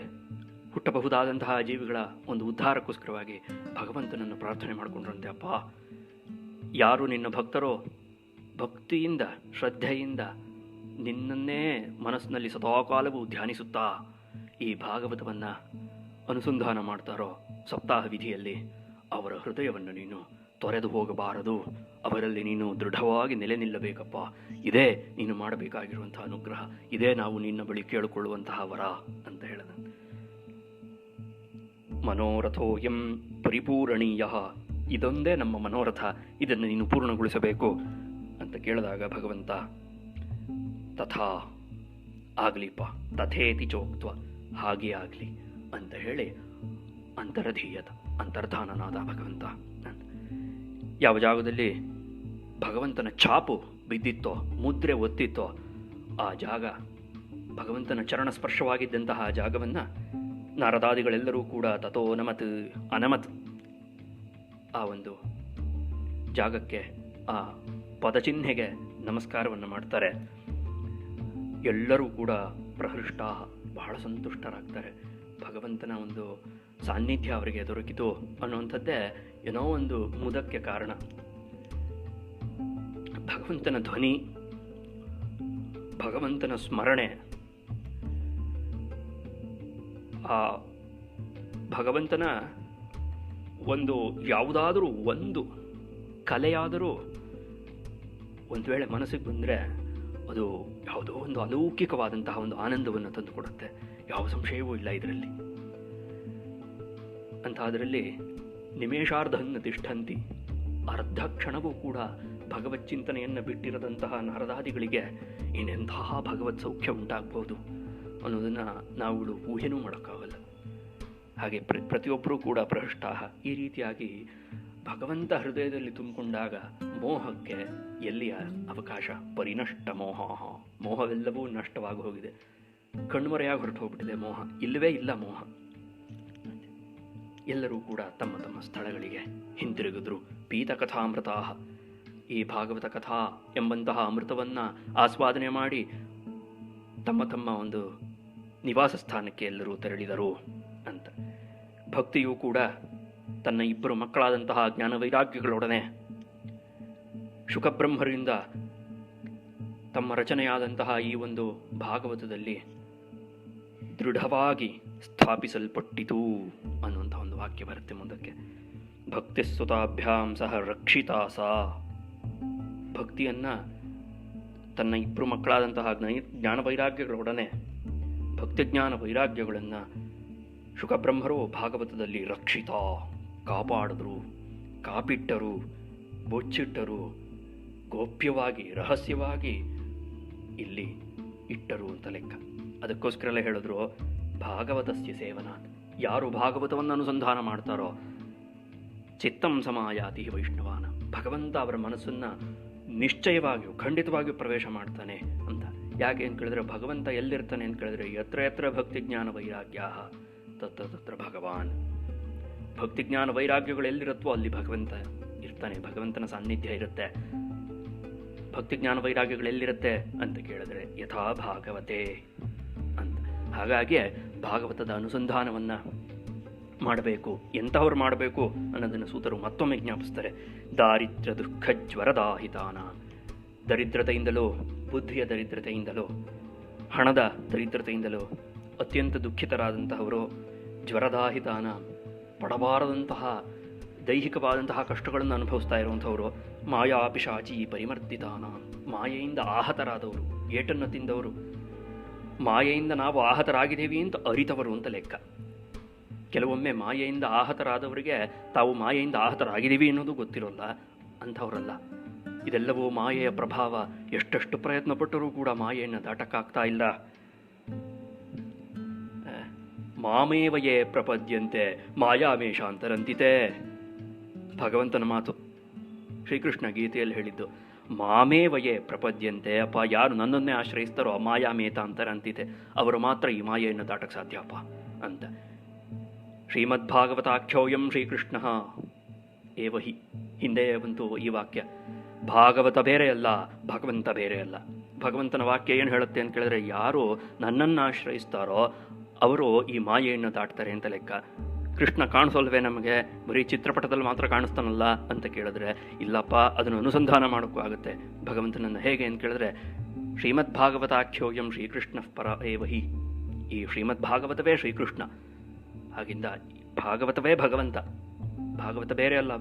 ಹುಟ್ಟಬಹುದಾದಂತಹ ಜೀವಿಗಳ ಒಂದು ಉದ್ಧಾರಕ್ಕೋಸ್ಕರವಾಗಿ ಭಗವಂತನನ್ನು ಪ್ರಾರ್ಥನೆ ಮಾಡಿಕೊಂಡ್ರಂತೆ. ಅಪ್ಪ, ಯಾರು ನಿನ್ನ ಭಕ್ತರೋ, ಭಕ್ತಿಯಿಂದ ಶ್ರದ್ಧೆಯಿಂದ ನಿನ್ನನ್ನೇ ಮನಸ್ಸಿನಲ್ಲಿ ಸದಾಕಾಲವೂ ಧ್ಯಾನಿಸುತ್ತಾ ಈ ಭಾಗವತವನ್ನು ಅನುಸಂಧಾನ ಮಾಡ್ತಾರೋ ಸಪ್ತಾಹ ವಿಧಿಯಲ್ಲಿ, ಅವರ ಹೃದಯವನ್ನು ನೀನು ತೊರೆದು ಹೋಗಬಾರದು, ಅವರಲ್ಲಿ ನೀನು ದೃಢವಾಗಿ ನೆಲೆ ನಿಲ್ಲಬೇಕಪ್ಪ. ಇದೇ ನೀನು ಮಾಡಬೇಕಾಗಿರುವಂತಹ ಅನುಗ್ರಹ, ಇದೇ ನಾವು ನಿನ್ನ ಬಳಿ ಕೇಳಿಕೊಳ್ಳುವಂತಹ ವರ ಅಂತ ಹೇಳಿದ. ಮನೋರಥೋಯಂ ಪರಿಪೂರಣೀಯ, ಇದೊಂದೇ ನಮ್ಮ ಮನೋರಥ, ಇದನ್ನು ನೀನು ಪೂರ್ಣಗೊಳಿಸಬೇಕು ಅಂತ ಕೇಳಿದಾಗ ಭಗವಂತ ತಥಾ ಆಗಲಿಪ್ಪ, ತಥೇತಿ ಚೋಕ್ತ್ವ, ಹಾಗೆ ಆಗಲಿ ಅಂತ ಹೇಳಿ ಅಂತರ್ಧೀಯತ, ಅಂತರ್ಧಾನನಾದ ಭಗವಂತ. ಯಾವ ಜಾಗದಲ್ಲಿ ಭಗವಂತನ ಛಾಪು ಬಿದ್ದಿತ್ತೋ, ಮುದ್ರೆ ಒತ್ತಿತ್ತೋ, ಆ ಜಾಗ ಭಗವಂತನ ಚರಣ ಸ್ಪರ್ಶವಾಗಿದ್ದಂತಹ ಜಾಗವನ್ನು ನಾರದಾದಿಗಳೆಲ್ಲರೂ ಕೂಡ ತಥೋ ನಮತ್ ಅನಮತ್ ಆ ಒಂದು ಜಾಗಕ್ಕೆ, ಆ ಪದಚಿಹ್ನೆಗೆ ನಮಸ್ಕಾರವನ್ನು ಮಾಡ್ತಾರೆ. ಎಲ್ಲರೂ ಕೂಡ ಪ್ರಹೃಷ್ಟ, ಬಹಳ ಸಂತುಷ್ಟರಾಗ್ತಾರೆ. ಭಗವಂತನ ಒಂದು ಸಾನ್ನಿಧ್ಯ ಅವರಿಗೆ ದೊರಕಿತು ಅನ್ನುವಂಥದ್ದೇ ಏನೋ ಒಂದು ಮುದಕ್ಕೆ ಕಾರಣ. ಭಗವಂತನ ಧ್ವನಿ, ಭಗವಂತನ ಸ್ಮರಣೆ, ಆ ಭಗವಂತನ ಒಂದು ಯಾವುದಾದರೂ ಒಂದು ಕಲೆಯಾದರೂ ಒಂದು ವೇಳೆ ಮನಸ್ಸಿಗೆ ಬಂದರೆ ಅದು ಯಾವುದೋ ಒಂದು ಅಲೌಕಿಕವಾದಂತಹ ಒಂದು ಆನಂದವನ್ನು ತಂದುಕೊಡುತ್ತೆ. ಯಾವ ಸಂಶಯವೂ ಇಲ್ಲ ಇದರಲ್ಲಿ. ಅಂಥದ್ರಲ್ಲಿ ನಿಮೇಷಾರ್ಧನ್ನ ತಿಷ್ಠಂತಿ, ಅರ್ಧ ಕ್ಷಣವೂ ಕೂಡ ಭಗವತ್ ಚಿಂತನೆಯನ್ನು ಬಿಟ್ಟಿರದಂತಹ ನಾರದಾದಿಗಳಿಗೆ ಇನ್ನೆಂತಹ ಭಗವತ್ ಸೌಖ್ಯ ಉಂಟಾಗಬಹುದು ಅನ್ನೋದನ್ನು ನಾವುಗಳು ಊಹೆನೂ ಮಾಡೋಕ್ಕಾಗಲ್ಲ. ಹಾಗೆ ಪ್ರತಿಯೊಬ್ಬರೂ ಕೂಡ ಪ್ರಹೃಷ್ಟಾಹ. ಈ ರೀತಿಯಾಗಿ ಭಗವಂತ ಹೃದಯದಲ್ಲಿ ತುಂಬಿಕೊಂಡಾಗ ಮೋಹಕ್ಕೆ ಎಲ್ಲಿಯ ಅವಕಾಶ? ಪರಿನಷ್ಟ ಮೋಹ, ಮೋಹವೆಲ್ಲವೂ ನಷ್ಟವಾಗಿ ಹೋಗಿದೆ, ಕಣ್ಮರೆಯಾಗಿ ಹೊರಟು ಹೋಗ್ಬಿಟ್ಟಿದೆ ಮೋಹ, ಇಲ್ಲವೇ ಇಲ್ಲ ಮೋಹ. ಎಲ್ಲರೂ ಕೂಡ ತಮ್ಮ ತಮ್ಮ ಸ್ಥಳಗಳಿಗೆ ಹಿಂತಿರುಗಿದ್ರು. ಪೀತಕಥಾಮೃತ, ಈ ಭಾಗವತ ಕಥಾ ಎಂಬಂತಹ ಅಮೃತವನ್ನು ಆಸ್ವಾದನೆ ಮಾಡಿ ತಮ್ಮ ತಮ್ಮ ಒಂದು ನಿವಾಸ ಸ್ಥಾನಕ್ಕೆ ಎಲ್ಲರೂ ತೆರಳಿದರು ಅಂತ. ಭಕ್ತಿಯೂ ಕೂಡ ತನ್ನ ಇಬ್ಬರು ಮಕ್ಕಳಾದಂತಹ ಜ್ಞಾನ ವೈರಾಗ್ಯಗಳೊಡನೆ ಶುಕಬ್ರಹ್ಮರಿಂದ ತಮ್ಮ ರಚನೆಯಾದಂತಹ ಈ ಒಂದು ಭಾಗವತದಲ್ಲಿ ದೃಢವಾಗಿ ಸ್ಥಾಪಿಸಲ್ಪಟ್ಟಿತು ಅನ್ನುವಂಥ ಒಂದು ವಾಕ್ಯ ಬರುತ್ತೆ ಮುಂದಕ್ಕೆ. ಭಕ್ತಿಸ್ತುತಾಭ್ಯಾಂ ಸಹ ರಕ್ಷಿತಾ ಸಾ. ಭಕ್ತಿಯನ್ನು ತನ್ನ ಇಬ್ಬರು ಮಕ್ಕಳಾದಂತಹ ಜ್ಞಾನ ವೈರಾಗ್ಯಗಳೊಡನೆ ಭಕ್ತಿಜ್ಞಾನ ವೈರಾಗ್ಯಗಳನ್ನು ಶುಕಬ್ರಹ್ಮರು ಭಾಗವತದಲ್ಲಿ ರಕ್ಷಿತ, ಕಾಪಾಡಿದ್ರು, ಕಾಪಿಟ್ಟರು, ಬೊಚ್ಚಿಟ್ಟರು, ಗೋಪ್ಯವಾಗಿ ರಹಸ್ಯವಾಗಿ ಇಲ್ಲಿ ಇಟ್ಟರು ಅಂತ ಲೆಕ್ಕ. ಅದಕ್ಕೋಸ್ಕರಲೇ ಹೇಳಿದ್ರು ಭಾಗವತಸ್ಯ ಸೇವನ. ಯಾರು ಭಾಗವತವನ್ನು ಅನುಸಂಧಾನ ಮಾಡ್ತಾರೋ ಚಿತ್ತಂ ಸಮಾಯಾತಿ ವೈಷ್ಣವಾನ, ಭಗವಂತ ಅವರ ಮನಸ್ಸನ್ನು ನಿಶ್ಚಯವಾಗಿಯೂ ಖಂಡಿತವಾಗಿಯೂ ಪ್ರವೇಶ ಮಾಡ್ತಾನೆ ಅಂತ. ಯಾಕೆ ಅಂತ ಕೇಳಿದ್ರೆ ಭಗವಂತ ಎಲ್ಲಿರ್ತಾನೆ ಅಂತ ಕೇಳಿದ್ರೆ ಯತ್ರ ಯತ್ರ ಭಕ್ತಿಜ್ಞಾನ ವೈರಾಗ್ಯ ತತ್ರ ತತ್ರ ಭಗವಾನ್. ಭಕ್ತಿಜ್ಞಾನ ವೈರಾಗ್ಯಗಳು ಎಲ್ಲಿರುತ್ತೋ ಅಲ್ಲಿ ಭಗವಂತ ಇರ್ತಾನೆ, ಭಗವಂತನ ಸಾನ್ನಿಧ್ಯ ಇರುತ್ತೆ. ಭಕ್ತಿಜ್ಞಾನ ವೈರಾಗ್ಯಗಳು ಎಲ್ಲಿರುತ್ತೆ ಅಂತ ಕೇಳಿದ್ರೆ ಯಥಾ ಭಾಗವತೆ ಅಂತ. ಹಾಗಾಗಿ ಭಾಗವತದ ಅನುಸಂಧಾನವನ್ನು ಮಾಡಬೇಕು. ಎಂಥವ್ರು ಮಾಡಬೇಕು ಅನ್ನೋದನ್ನು ಸೂತರು ಮತ್ತೊಮ್ಮೆ ಜ್ಞಾಪಿಸ್ತಾರೆ. ದಾರಿದ್ರ್ಯ ದುಃಖ ಜ್ವರದಾಹಿತಾನ. ದರಿದ್ರತೆಯಿಂದಲೋ, ಬುದ್ಧಿಯ ದರಿದ್ರತೆಯಿಂದಲೋ, ಹಣದ ದರಿದ್ರತೆಯಿಂದಲೋ ಅತ್ಯಂತ ದುಃಖಿತರಾದಂತಹವರು, ಜ್ವರದಾಹಿತಾನ, ಪಡಬಾರದಂತಹ ದೈಹಿಕವಾದಂತಹ ಕಷ್ಟಗಳನ್ನು ಅನುಭವಿಸ್ತಾ ಇರುವಂಥವರು, ಮಾಯಾಪಿಶಾಚಿ ಪರಿಮರ್ದಿತಾನ, ಮಾಯೆಯಿಂದ ಆಹತರಾದವರು, ಏಟನ್ನು ತಿಂದವರು, ಮಾಯೆಯಿಂದ ನಾವು ಆಹತರಾಗಿದ್ದೇವೆ ಅಂತ ಅರಿತವರು ಅಂತ ಲೆಕ್ಕ. ಕೆಲವೊಮ್ಮೆ ಮಾಯೆಯಿಂದ ಆಹತರಾದವರಿಗೆ ತಾವು ಮಾಯೆಯಿಂದ ಆಹತರಾಗಿದ್ದೀವಿ ಅನ್ನೋದು ಗೊತ್ತಿರೋಲ್ಲ, ಅಂಥವರಲ್ಲ. ಇದೆಲ್ಲವೂ ಮಾಯೆಯ ಪ್ರಭಾವ. ಎಷ್ಟೆಷ್ಟು ಪ್ರಯತ್ನ ಪಟ್ಟರೂ ಕೂಡ ಮಾಯೆಯನ್ನು ದಾಟಕ್ಕಾಗ್ತಾ ಇಲ್ಲ. ಮಾಮೇವಯೇ ಪ್ರಪದ್ಯಂತೆ ಮಾಯಾಮೇಷಾಂತರಂತಿತೆ. ಭಗವಂತನ ಮಾತು, ಶ್ರೀಕೃಷ್ಣ ಗೀತೆಯಲ್ಲಿ ಹೇಳಿದ್ದು ಮಾಮೇವಯೇ ಪ್ರಪದ್ಯಂತೆ. ಅಪ್ಪ, ಯಾರು ನನ್ನನ್ನೇ ಆಶ್ರಯಿಸ್ತಾರೋ ಮಾಯಾಮೇತಾಂತರಂತಿತೆ, ಅವರು ಮಾತ್ರ ಈ ಮಾಯೆಯನ್ನು ದಾಟಕ್ಕೆ ಸಾಧ್ಯಪ್ಪ ಅಂತ. ಶ್ರೀಮದ್ಭಾಗವತಾಖ್ಯೋಯಂ ಶ್ರೀಕೃಷ್ಣ ಏವಹಿ. ಹಿಂದೆ ಬಂತು ಈ ವಾಕ್ಯ. ಭಾಗವತ ಬೇರೆ ಅಲ್ಲ, ಭಗವಂತ ಬೇರೆ ಅಲ್ಲ. ಭಗವಂತನ ವಾಕ್ಯ ಏನು ಹೇಳುತ್ತೆ ಅಂತ ಕೇಳಿದ್ರೆ ಯಾರು ನನ್ನನ್ನು ಆಶ್ರಯಿಸ್ತಾರೋ ಅವರು ಈ ಮಾಯೆಯನ್ನು ದಾಟ್ತಾರೆ ಅಂತ ಲೆಕ್ಕ. ಕೃಷ್ಣ ಕಾಣಿಸೋಲ್ವೇ ನಮಗೆ, ಬರೀ ಚಿತ್ರಪಟದಲ್ಲಿ ಮಾತ್ರ ಕಾಣಿಸ್ತಾನಲ್ಲ ಅಂತ ಕೇಳಿದ್ರೆ ಇಲ್ಲಪ್ಪ, ಅದನ್ನು ಅನುಸಂಧಾನ ಮಾಡೋಕ್ಕೂ ಆಗುತ್ತೆ ಭಗವಂತನನ್ನು. ಹೇಗೆ ಅಂತ ಕೇಳಿದ್ರೆ ಶ್ರೀಮದ್ಭಾಗವತಾಖ್ಯೋಯಂ ಶ್ರೀಕೃಷ್ಣ ಪರ ಏವಹಿ. ಈ ಶ್ರೀಮದ್ಭಾಗವತವೇ ಶ್ರೀಕೃಷ್ಣ, ಹಾಗಿಂದ ಭಾಗವತವೇ ಭಗವಂತ. ಭಾಗವತ ಬೇರೆ ಅಲ್ಲ,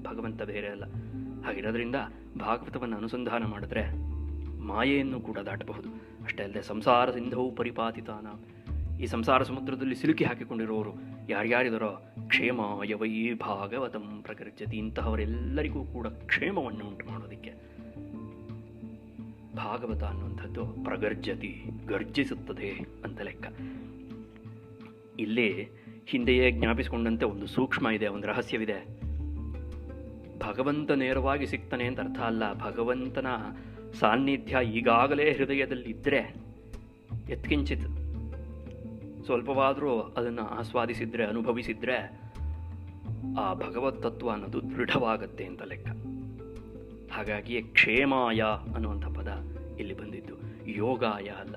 ಭಗವಂತ ಬೇರೆ ಅಲ್ಲ. ಹಾಗಿರೋದ್ರಿಂದ ಭಾಗವತವನ್ನು ಅನುಸಂಧಾನ ಮಾಡಿದ್ರೆ ಮಾಯೆಯನ್ನು ಕೂಡ ದಾಟಬಹುದು. ಅಷ್ಟೇ ಅಲ್ಲದೆ ಸಂಸಾರ ಸಿಂಧವು ಪರಿಪಾತಿತಾನ. ಈ ಸಂಸಾರ ಸಮುದ್ರದಲ್ಲಿ ಸಿಲುಕಿ ಹಾಕಿಕೊಂಡಿರೋರು ಯಾರ್ಯಾರಿದರೋ ಕ್ಷೇಮಾಯ ವೈ ಭಾಗವತಂ ಪ್ರಕೃತ್ಯತಿ. ಇಂತಹವರೆಲ್ಲರಿಗೂ ಕೂಡ ಕ್ಷೇಮವನ್ನು ಉಂಟು ಮಾಡೋದಕ್ಕೆ ಭಾಗವತ ಅನ್ನುವಂಥದ್ದು ಪ್ರಗರ್ಜತಿ, ಗರ್ಜಿಸುತ್ತದೆ ಅಂತ ಲೆಕ್ಕ. ಇಲ್ಲಿ ಹಿಂದೆಯೇ ಜ್ಞಾಪಿಸಿಕೊಂಡಂತೆ ಒಂದು ಸೂಕ್ಷ್ಮ ಇದೆ, ಒಂದು ರಹಸ್ಯವಿದೆ. ಭಗವಂತ ನೇರವಾಗಿ ಸಿಗ್ತಾನೆ ಅಂತ ಅರ್ಥ ಅಲ್ಲ. ಭಗವಂತನ ಸಾನ್ನಿಧ್ಯ ಈಗಾಗಲೇ ಹೃದಯದಲ್ಲಿದ್ದರೆ ಯತ್ಕಿಂಚಿತ್ ಸ್ವಲ್ಪವಾದರೂ ಅದನ್ನು ಆಸ್ವಾದಿಸಿದ್ರೆ, ಅನುಭವಿಸಿದ್ರೆ ಆ ಭಗವತ್ ತತ್ವ ಅನ್ನೋದು ದೃಢವಾಗತ್ತೆ ಅಂತ ಲೆಕ್ಕ. ಹಾಗಾಗಿಯೇ ಕ್ಷೇಮಾಯ ಅನ್ನುವಂಥ ಪದ ಇಲ್ಲಿ ಬಂದಿದ್ದು. ಯೋಗಾಯ ಅಲ್ಲ,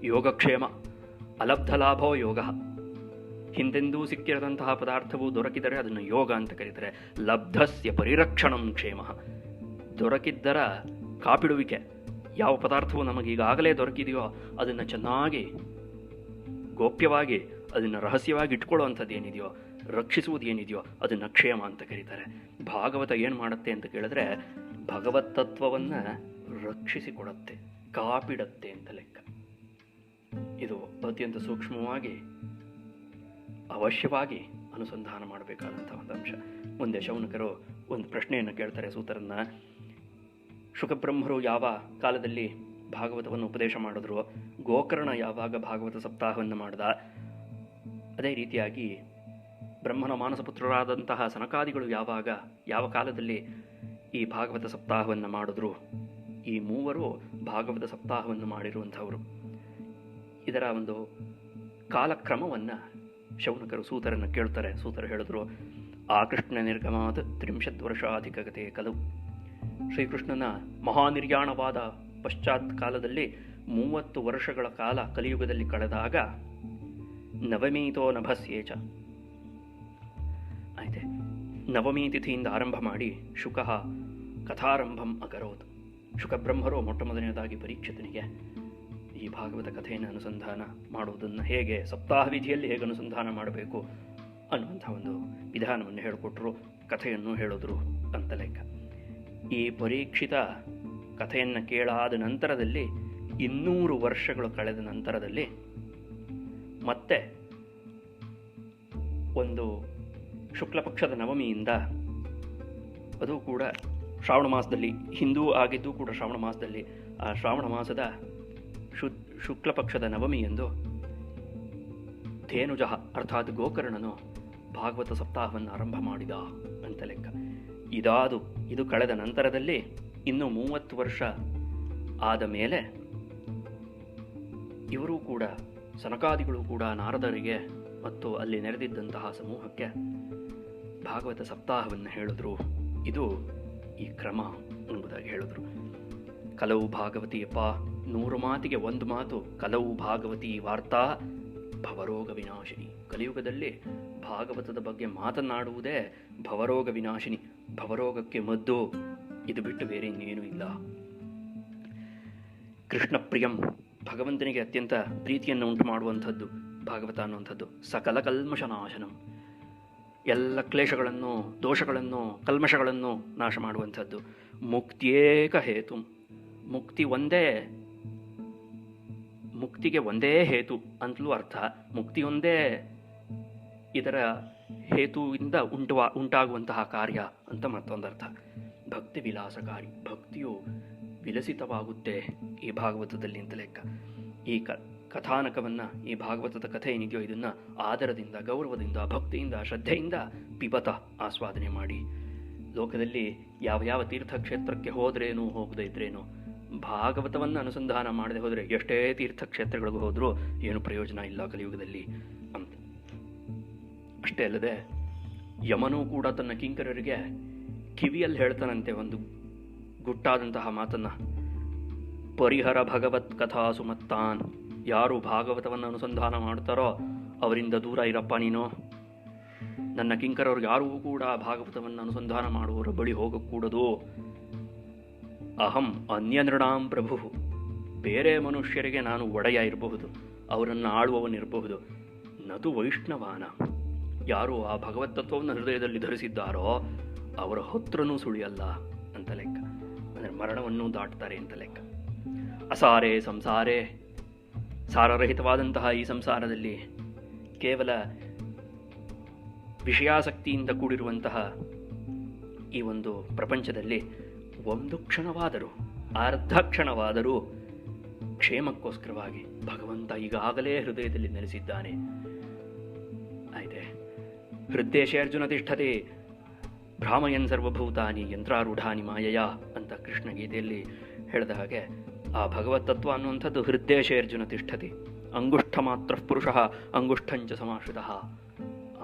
ಯೋಗಕ್ಷೇಮ. ಅಲಬ್ಧ ಲಾಭೋ ಯೋಗ. ಹಿಂದೆಂದೂ ಸಿಕ್ಕಿರದಂತಹ ಪದಾರ್ಥವು ದೊರಕಿದರೆ ಅದನ್ನು ಯೋಗ ಅಂತ ಕರೀತಾರೆ. ಲಬ್ಧಸ್ಯ ಪರಿರಕ್ಷಣಂ ಕ್ಷೇಮ. ದೊರಕಿದ್ದರ ಕಾಪಿಡುವಿಕೆ. ಯಾವ ಪದಾರ್ಥವು ನಮಗೀಗಾಗಲೇ ದೊರಕಿದೆಯೋ ಅದನ್ನು ಚೆನ್ನಾಗಿ ಗೋಪ್ಯವಾಗಿ, ಅದನ್ನು ರಹಸ್ಯವಾಗಿ ಇಟ್ಕೊಳ್ಳುವಂಥದ್ದು ಏನಿದೆಯೋ, ರಕ್ಷಿಸುವುದು ಏನಿದೆಯೋ ಅದನ್ನು ಕ್ಷೇಮ ಅಂತ ಕರೀತಾರೆ. ಭಾಗವತ ಏನು ಮಾಡುತ್ತೆ ಅಂತ ಕೇಳಿದ್ರೆ ಭಗವತ್ ತತ್ವವನ್ನು ರಕ್ಷಿಸಿಕೊಡುತ್ತೆ, ಕಾಪಿಡತ್ತೆ ಅಂತ ಲೆಕ್ಕ. ಇದು ಅತ್ಯಂತ ಸೂಕ್ಷ್ಮವಾಗಿ ಅವಶ್ಯವಾಗಿ ಅನುಸಂಧಾನ ಮಾಡಬೇಕಾದಂಥ ಒಂದು ಅಂಶ. ಮುಂದೆ ಶೌನಕರು ಒಂದು ಪ್ರಶ್ನೆಯನ್ನು ಕೇಳ್ತಾರೆ ಸೂತರನ್ನ. ಶುಕಬ್ರಹ್ಮರು ಯಾವ ಕಾಲದಲ್ಲಿ ಭಾಗವತವನ್ನು ಉಪದೇಶ ಮಾಡಿದ್ರು, ಗೋಕರ್ಣ ಯಾವಾಗ ಭಾಗವತ ಸಪ್ತಾಹವನ್ನು ಮಾಡ್ದ, ಅದೇ ರೀತಿಯಾಗಿ ಬ್ರಹ್ಮನ ಮಾನಸಪುತ್ರರಾದಂತಹ ಸನಕಾದಿಗಳು ಯಾವ ಕಾಲದಲ್ಲಿ ಈ ಭಾಗವತ ಸಪ್ತಾಹವನ್ನು ಮಾಡಿದ್ರು. ಈ ಮೂವರು ಭಾಗವತ ಸಪ್ತಾಹವನ್ನು ಮಾಡಿರುವಂಥವರು. ಇದರ ಒಂದು ಕಾಲಕ್ರಮವನ್ನು ಶೌನಕರು ಸೂತರನ್ನು ಕೇಳ್ತಾರೆ. ಸೂತರು ಹೇಳಿದ್ರು, ಆ ಕೃಷ್ಣ ನಿರ್ಗಮಾತ್ 30 ವರ್ಷಾಧಿಕಗತೆ ಕಲು. ಶ್ರೀಕೃಷ್ಣನ ಮಹಾನಿರ್ಯಾಣವಾದ ಪಶ್ಚಾತ್ ಕಾಲದಲ್ಲಿ 30 ವರ್ಷಗಳ ಕಾಲ ಕಲಿಯುಗದಲ್ಲಿ ಕಳೆದಾಗ ನವಮೀತೋ ನಭಸ್ಯೇಚ ಆಯ್ತೆ. ನವಮೀ ತಿಥಿಯಿಂದ ಆರಂಭ ಮಾಡಿ ಶುಕ ಕಥಾರಂಭಂ ಅಕರೋತ್. ಶುಕಬ್ರಹ್ಮರು ಮೊಟ್ಟಮೊದಲನೇದಾಗಿ ಪರೀಕ್ಷಿತನಿಗೆ ಈ ಭಾಗವತ ಕಥೆಯನ್ನು ಅನುಸಂಧಾನ ಮಾಡುವುದನ್ನು ಹೇಗೆ, ಸಪ್ತಾಹ ವಿಧಿಯಲ್ಲಿ ಹೇಗೆ ಅನುಸಂಧಾನ ಮಾಡಬೇಕು ಅನ್ನುವಂಥ ಒಂದು ವಿಧಾನವನ್ನು ಹೇಳಿಕೊಟ್ರು, ಕಥೆಯನ್ನು ಹೇಳಿದ್ರು ಅಂತ ಲೆಕ್ಕ. ಈ ಪರೀಕ್ಷಿತ ಕಥೆಯನ್ನು ಕೇಳಾದ ನಂತರದಲ್ಲಿ 200 ವರ್ಷಗಳು ಕಳೆದ ನಂತರದಲ್ಲಿ ಮತ್ತೆ ಒಂದು ಶುಕ್ಲ ಪಕ್ಷದ ನವಮಿಯಿಂದ, ಅದು ಕೂಡ ಶ್ರಾವಣ ಮಾಸದಲ್ಲಿ, ಹಿಂದೂ ಆಗಿದ್ದು ಕೂಡ ಶ್ರಾವಣ ಮಾಸದಲ್ಲಿ, ಆ ಶ್ರಾವಣ ಮಾಸದ ಶುಕ್ಲ ಪಕ್ಷದ ನವಮಿಯಂದು ಧೇನುಜ ಅರ್ಥಾತ್ ಗೋಕರ್ಣನು ಭಾಗವತ ಸಪ್ತಾಹವನ್ನು ಆರಂಭ ಮಾಡಿದ ಅಂತ ಲೆಕ್ಕ. ಇದು ಕಳೆದ ನಂತರದಲ್ಲಿ ಇನ್ನು 30 ವರ್ಷ ಆದ ಮೇಲೆ ಇವರು ಕೂಡ, ಸನಕಾದಿಗಳು ಕೂಡ ನಾರದರಿಗೆ ಮತ್ತು ಅಲ್ಲಿ ನೆರೆದಿದ್ದಂತಹ ಸಮೂಹಕ್ಕೆ ಭಾಗವತ ಸಪ್ತಾಹವನ್ನು ಹೇಳಿದ್ರು. ಇದು ಈ ಕ್ರಮ ಎಂಬುದಾಗಿ ಹೇಳಿದ್ರು. ಕಲವು ಭಾಗವತಿಯಪ್ಪ, 100 ಮಾತಿಗೆ 1 ಮಾತು, ಕಲವು ಭಾಗವತಿ ವಾರ್ತಾ ಭವರೋಗ ವಿನಾಶಿನಿ. ಕಲಿಯುಗದಲ್ಲಿ ಭಾಗವತದ ಬಗ್ಗೆ ಮಾತನಾಡುವುದೇ ಭವರೋಗ ವಿನಾಶಿನಿ, ಭವರೋಗಕ್ಕೆ ಮದ್ದು. ಇದು ಬಿಟ್ಟು ಬೇರೆ ಇನ್ನೇನೂ ಇಲ್ಲ. ಕೃಷ್ಣ ಪ್ರಿಯಂ, ಭಗವಂತನಿಗೆ ಅತ್ಯಂತ ಪ್ರೀತಿಯನ್ನು ಉಂಟು ಮಾಡುವಂಥದ್ದು ಭಾಗವತ ಅನ್ನುವಂಥದ್ದು. ಸಕಲ ಕಲ್ಮಶನಾಶನಂ, ಎಲ್ಲ ಕ್ಲೇಶಗಳನ್ನು, ದೋಷಗಳನ್ನು, ಕಲ್ಮಶಗಳನ್ನು ನಾಶ ಮಾಡುವಂಥದ್ದು. ಮುಕ್ತಿಯೇಕ ಹೇತು, ಮುಕ್ತಿಗೆ ಒಂದೇ ಹೇತು ಅಂತಲೂ ಅರ್ಥ. ಮುಕ್ತಿಯೊಂದೇ ಇದರ ಹೇತುವಿಂದ ಉಂಟಾಗುವಂತಹ ಕಾರ್ಯ ಅಂತ ಮತ್ತೊಂದರ್ಥ. ಭಕ್ತಿ ವಿಲಾಸಕಾರಿ, ಭಕ್ತಿಯು ವಿಲಸಿತವಾಗುತ್ತೆ ಈ ಭಾಗವತದಲ್ಲಿ ಅಂತ ಲೆಕ್ಕ. ಈ ಕಥಾನಕವನ್ನು, ಈ ಭಾಗವತದ ಕಥೆ ಏನಿದೆಯೋ ಇದನ್ನು ಆದರದಿಂದ, ಗೌರವದಿಂದ, ಭಕ್ತಿಯಿಂದ, ಶ್ರದ್ಧೆಯಿಂದ ಪಿಬತ ಆಸ್ವಾದನೆ ಮಾಡಿ. ಲೋಕದಲ್ಲಿ ಯಾವ ತೀರ್ಥಕ್ಷೇತ್ರಕ್ಕೆ ಹೋದ್ರೇನು ಹೋಗದೇ ಇದ್ರೇನು, ಭಾಗವತವನ್ನು ಅನುಸಂಧಾನ ಮಾಡದೆ ಹೋದರೆ ಎಷ್ಟೇ ತೀರ್ಥಕ್ಷೇತ್ರಗಳಿಗೂ ಹೋದರೂ ಏನು ಪ್ರಯೋಜನ ಇಲ್ಲ ಕಲಿಯುಗದಲ್ಲಿ ಅಂತ. ಅಷ್ಟೇ ಅಲ್ಲದೆ ಯಮನೂ ಕೂಡ ತನ್ನ ಕಿಂಕರರಿಗೆ ಕಿವಿಯಲ್ಲಿ ಹೇಳ್ತಾನಂತೆ ಒಂದು ಗುಟ್ಟಾದಂತಹ ಮಾತನ್ನು. ಪರಿಹರ ಭಗವತ್ ಕಥಾ ಸುಮತ್ತಾನ್, ಯಾರು ಭಾಗವತವನ್ನು ಅನುಸಂಧಾನ ಮಾಡ್ತಾರೋ ಅವರಿಂದ ದೂರ ಇರಪ್ಪ ನೀನು. ನನ್ನ ಕಿಂಕರವ್ರು ಯಾರೂ ಕೂಡ ಭಾಗವತವನ್ನು ಅನುಸಂಧಾನ ಮಾಡುವವರ ಬಳಿ ಹೋಗக்கூಡದು. ಅಹಂ ಅನ್ಯನೃಣಾಂ ಪ್ರಭು, ಬೇರೆ ಮನುಷ್ಯರಿಗೆ ನಾನು ಒಡೆಯ ಇರಬಹುದು, ಅವರನ್ನು ಆಳುವವನಿರಬಹುದು. ನತು ವೈಷ್ಣವಾನ, ಯಾರು ಆ ಭಗವತ್ತತ್ವವನ್ನು ಹೃದಯದಲ್ಲಿ ಧರಿಸಿದ್ದಾರೋ ಅವರ ಹತ್ರನೂ ಸುಳಿಯಲ್ಲ ಅಂತ ಲೆಕ್ಕ. ಅಂದರೆ ಮರಣವನ್ನು ದಾಟ್ತಾರೆ ಅಂತ ಲೆಕ್ಕ. ಅಸಾರೇ ಸಂಸಾರೇ, ಸಾರರಹಿತವಾದಂತಹ ಈ ಸಂಸಾರದಲ್ಲಿ, ಕೇವಲ ವಿಷಯಾಸಕ್ತಿಯಿಂದ ಕೂಡಿರುವಂತಹ ಈ ಒಂದು ಪ್ರಪಂಚದಲ್ಲಿ ಒಂದು ಕ್ಷಣವಾದರೂ, ಅರ್ಧ ಕ್ಷಣವಾದರೂ ಕ್ಷೇಮಕ್ಕೋಸ್ಕರವಾಗಿ ಭಗವಂತ ಈಗಾಗಲೇ ಹೃದಯದಲ್ಲಿ ನೆಲೆಸಿದ್ದಾನೆ. ಆಯ್ತೆ. ಹೃದ್ದೇಶೇ ಅರ್ಜುನ ತಿಷ್ಠತೆ ಭ್ರಾಮಯನ್ ಸರ್ವಭೂತಾನಿ ಯಂತ್ರಾರೂಢಾನಿ ಮಾಯಯ ಅಂತ ಕೃಷ್ಣ ಗೀತೆಯಲ್ಲಿ ಹೇಳಿದ ಹಾಗೆ, ಆ ಭಗವತ್ತತ್ವ ಅನ್ನುವಂಥದ್ದು ಹೃದ್ದೇಶೇ ಅರ್ಜುನ ತಿಷ್ಠತೆ. ಅಂಗುಷ್ಠ ಮಾತ್ರ ಪುರುಷ ಅಂಗುಷ್ಠಂಚ ಸಮಾಶ್ರಿತ.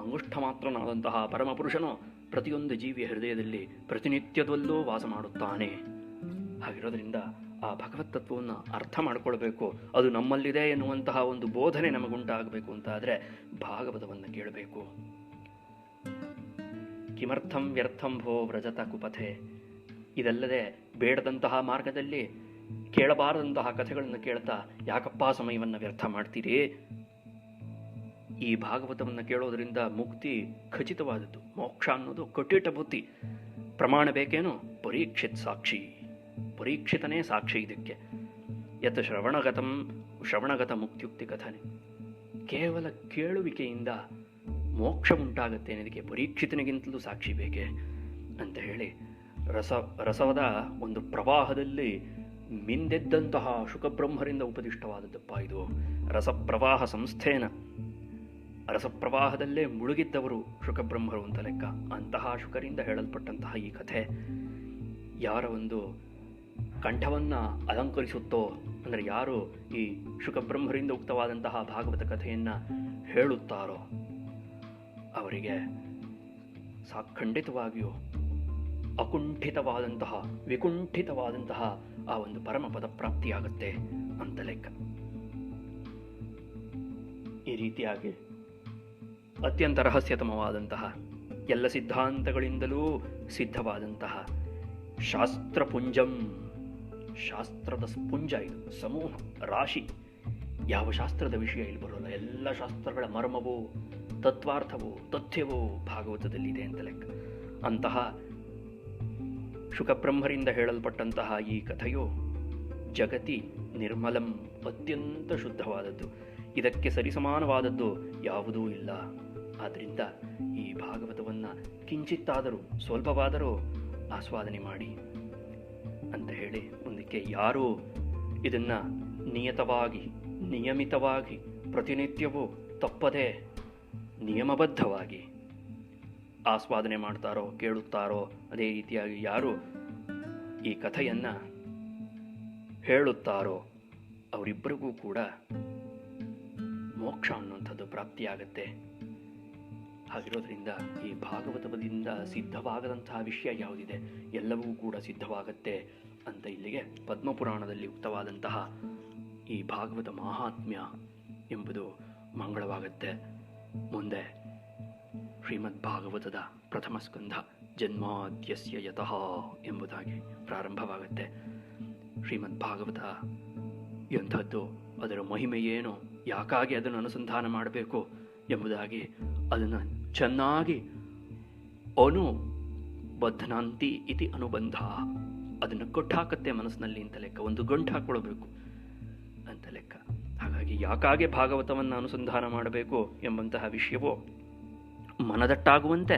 ಅಂಗುಷ್ಠ ಮಾತ್ರನಾದಂತಹ ಪರಮಪುರುಷನು ಪ್ರತಿಯೊಂದು ಜೀವಿಯ ಹೃದಯದಲ್ಲಿ ಪ್ರತಿನಿತ್ಯದಲ್ಲೂ ವಾಸ ಮಾಡುತ್ತಾನೆ. ಹಾಗಿರೋದ್ರಿಂದ ಆ ಭಗವತ್ತತ್ವವನ್ನು ಅರ್ಥ ಮಾಡಿಕೊಳ್ಬೇಕು, ಅದು ನಮ್ಮಲ್ಲಿದೆ ಎನ್ನುವಂತಹ ಒಂದು ಬೋಧನೆ ನಮಗುಂಟಾಗಬೇಕು ಅಂತಾದರೆ ಭಾಗವತವನ್ನು ಕೇಳಬೇಕು. ಕಿಮರ್ಥಂ ವ್ಯರ್ಥಂ ಭೋ ವ್ರಜತ ಕುಪಥೆ, ಇದಲ್ಲದೆ ಬೇಡದಂತಹ ಮಾರ್ಗದಲ್ಲಿ ಕೇಳಬಾರದಂತಹ ಕಥೆಗಳನ್ನು ಕೇಳ್ತಾ ಯಾಕಪ್ಪ ಸಮಯವನ್ನು ವ್ಯರ್ಥ ಮಾಡ್ತೀರಿ? ಈ ಭಾಗವತವನ್ನು ಕೇಳೋದರಿಂದ ಮುಕ್ತಿ ಖಚಿತವಾದದ್ದು, ಮೋಕ್ಷ ಅನ್ನೋದು ಕಟ್ಟಿಟ್ಟ ಬುದ್ಧಿ. ಪ್ರಮಾಣ ಬೇಕೇನು? ಪರೀಕ್ಷಿತ್ ಸಾಕ್ಷಿ, ಪರೀಕ್ಷಿತನೇ ಸಾಕ್ಷಿ ಇದಕ್ಕೆ. ಯತ್ ಶ್ರವಣಗತ ಮುಕ್ತಿಯುಕ್ತಿ ಕಥನೆ. ಕೇವಲ ಕೇಳುವಿಕೆಯಿಂದ ಮೋಕ್ಷ ಉಂಟಾಗತ್ತೆ ಅನ್ನೋದಕ್ಕೆ ಪರೀಕ್ಷಿತನಿಗಿಂತಲೂ ಸಾಕ್ಷಿ ಬೇಕೆ ಅಂತ ಹೇಳಿ ರಸವದ ಒಂದು ಪ್ರವಾಹದಲ್ಲಿ ಮಿಂದೆದ್ದಂತಹ ಶುಕಬ್ರಹ್ಮರಿಂದ ಉಪದಿಷ್ಟವಾದದ್ದಪ್ಪ ಇದು. ರಸಪ್ರವಾಹ ಸಂಸ್ಥೇನ, ರಸಪ್ರವಾಹದಲ್ಲೇ ಮುಳುಗಿದ್ದವರು ಶುಕಬ್ರಹ್ಮರು ಅಂತ ಲೆಕ್ಕ. ಅಂತಹ ಶುಕರಿಂದ ಹೇಳಲ್ಪಟ್ಟಂತಹ ಈ ಕಥೆ ಯಾರ ಒಂದು ಕಂಠವನ್ನು ಅಲಂಕರಿಸುತ್ತೋ, ಅಂದರೆ ಯಾರು ಈ ಶುಕಬ್ರಹ್ಮರಿಂದ ಉಕ್ತವಾದಂತಹ ಭಾಗವತ ಕಥೆಯನ್ನು ಹೇಳುತ್ತಾರೋ ಅವರಿಗೆ ಖಂಡಿತವಾಗಿಯೂ ಅಕುಂಠಿತವಾದಂತಹ ವಿಕುಂಠಿತವಾದಂತಹ ಆ ಒಂದು ಪರಮಪದ ಪ್ರಾಪ್ತಿಯಾಗುತ್ತೆ ಅಂತ ಲೆಕ್ಕ. ಈ ರೀತಿಯಾಗಿ ಅತ್ಯಂತ ರಹಸ್ಯತಮವಾದಂತಹ ಎಲ್ಲ ಸಿದ್ಧಾಂತಗಳಿಂದಲೂ ಸಿದ್ಧವಾದಂತಹ ಶಾಸ್ತ್ರಪುಂಜಂ, ಶಾಸ್ತ್ರದ ಸ್ಪುಂಜ ಇದು, ಸಮೂಹ ರಾಶಿ. ಯಾವ ಶಾಸ್ತ್ರದ ವಿಷಯ ಇಲ್ಲಿ ಬರೋಲ್ಲ, ಎಲ್ಲ ಶಾಸ್ತ್ರಗಳ ಮರ್ಮವೋ ತತ್ವಾರ್ಥವೋ ತಥ್ಯವೋ ಭಾಗವತದಲ್ಲಿದೆ ಅಂತ ಲೆಕ್ಕ. ಅಂತಹ ಶುಕಬ್ರಹ್ಮರಿಂದ ಹೇಳಲ್ಪಟ್ಟಂತಹ ಈ ಕಥೆಯು ಜಗತಿ ನಿರ್ಮಲಂ, ಅತ್ಯಂತ ಶುದ್ಧವಾದದ್ದು. ಇದಕ್ಕೆ ಸರಿಸಮಾನವಾದದ್ದು ಯಾವುದೂ ಇಲ್ಲ. ಆದ್ದರಿಂದ ಈ ಭಾಗವತವನ್ನು ಕಿಂಚಿತ್ತಾದರೂ ಸ್ವಲ್ಪವಾದರೂ ಆಸ್ವಾದನೆ ಮಾಡಿ ಅಂತ ಹೇಳಿ ಮುಂದಕ್ಕೆ ಯಾರೂ ಇದನ್ನು ನಿಯಮಿತವಾಗಿ ಪ್ರತಿನಿತ್ಯವೂ ತಪ್ಪದೇ ನಿಯಮಬದ್ಧವಾಗಿ ಆಸ್ವಾದನೆ ಮಾಡ್ತಾರೋ ಕೇಳುತ್ತಾರೋ, ಅದೇ ರೀತಿಯಾಗಿ ಯಾರು ಈ ಕಥೆಯನ್ನು ಹೇಳುತ್ತಾರೋ ಅವರಿಬ್ಬರಿಗೂ ಕೂಡ ಮೋಕ್ಷ ಅನ್ನುವಂಥದ್ದು ಪ್ರಾಪ್ತಿಯಾಗತ್ತೆ. ಹಾಗಿರೋದ್ರಿಂದ ಈ ಭಾಗವತದಿಂದ ಸಿದ್ಧವಾಗದಂತಹ ವಿಷಯ ಯಾವುದಿದೆ ಎಲ್ಲವೂ ಕೂಡ ಸಿದ್ಧವಾಗತ್ತೆ ಅಂತ ಇಲ್ಲಿಗೆ ಪದ್ಮಪುರಾಣದಲ್ಲಿ ಉಕ್ತವಾದಂತಹ ಈ ಭಾಗವತ ಮಾಹಾತ್ಮ್ಯ ಎಂಬುದು ಮಂಗಳವಾಗತ್ತೆ. ಮುಂದೆ ಶ್ರೀಮದ್ ಭಾಗವತದ ಪ್ರಥಮ ಸ್ಕಂಧ ಜನ್ಮಾದ್ಯಸ್ಯ ಯತಃ ಎಂಬುದಾಗಿ ಪ್ರಾರಂಭವಾಗುತ್ತೆ. ಶ್ರೀಮದ್ ಭಾಗವತ ಎಂಥದ್ದು, ಅದರ ಮಹಿಮೆ ಏನು, ಯಾಕಾಗಿ ಅದನ್ನು ಅನುಸಂಧಾನ ಮಾಡಬೇಕು ಎಂಬುದಾಗಿ ಅದನ್ನು ಚೆನ್ನಾಗಿ ಬದ್ಧನಾಂತಿ ಇತಿ ಅನುಬಂಧ, ಅದನ್ನು ಕೊಟ್ಟಾಕತ್ತೆ ಮನಸ್ಸಿನಲ್ಲಿ ಅಂತ ಲೆಕ್ಕ, ಒಂದು ಗಂಟು ಹಾಕ್ಕೊಳ್ಬೇಕು ಅಂತ ಲೆಕ್ಕ. ಹಾಗಾಗಿ ಯಾಕಾಗಿ ಭಾಗವತವನ್ನು ಅನುಸಂಧಾನ ಮಾಡಬೇಕು ಎಂಬಂತಹ ವಿಷಯವೋ ಮನದಟ್ಟಾಗುವಂತೆ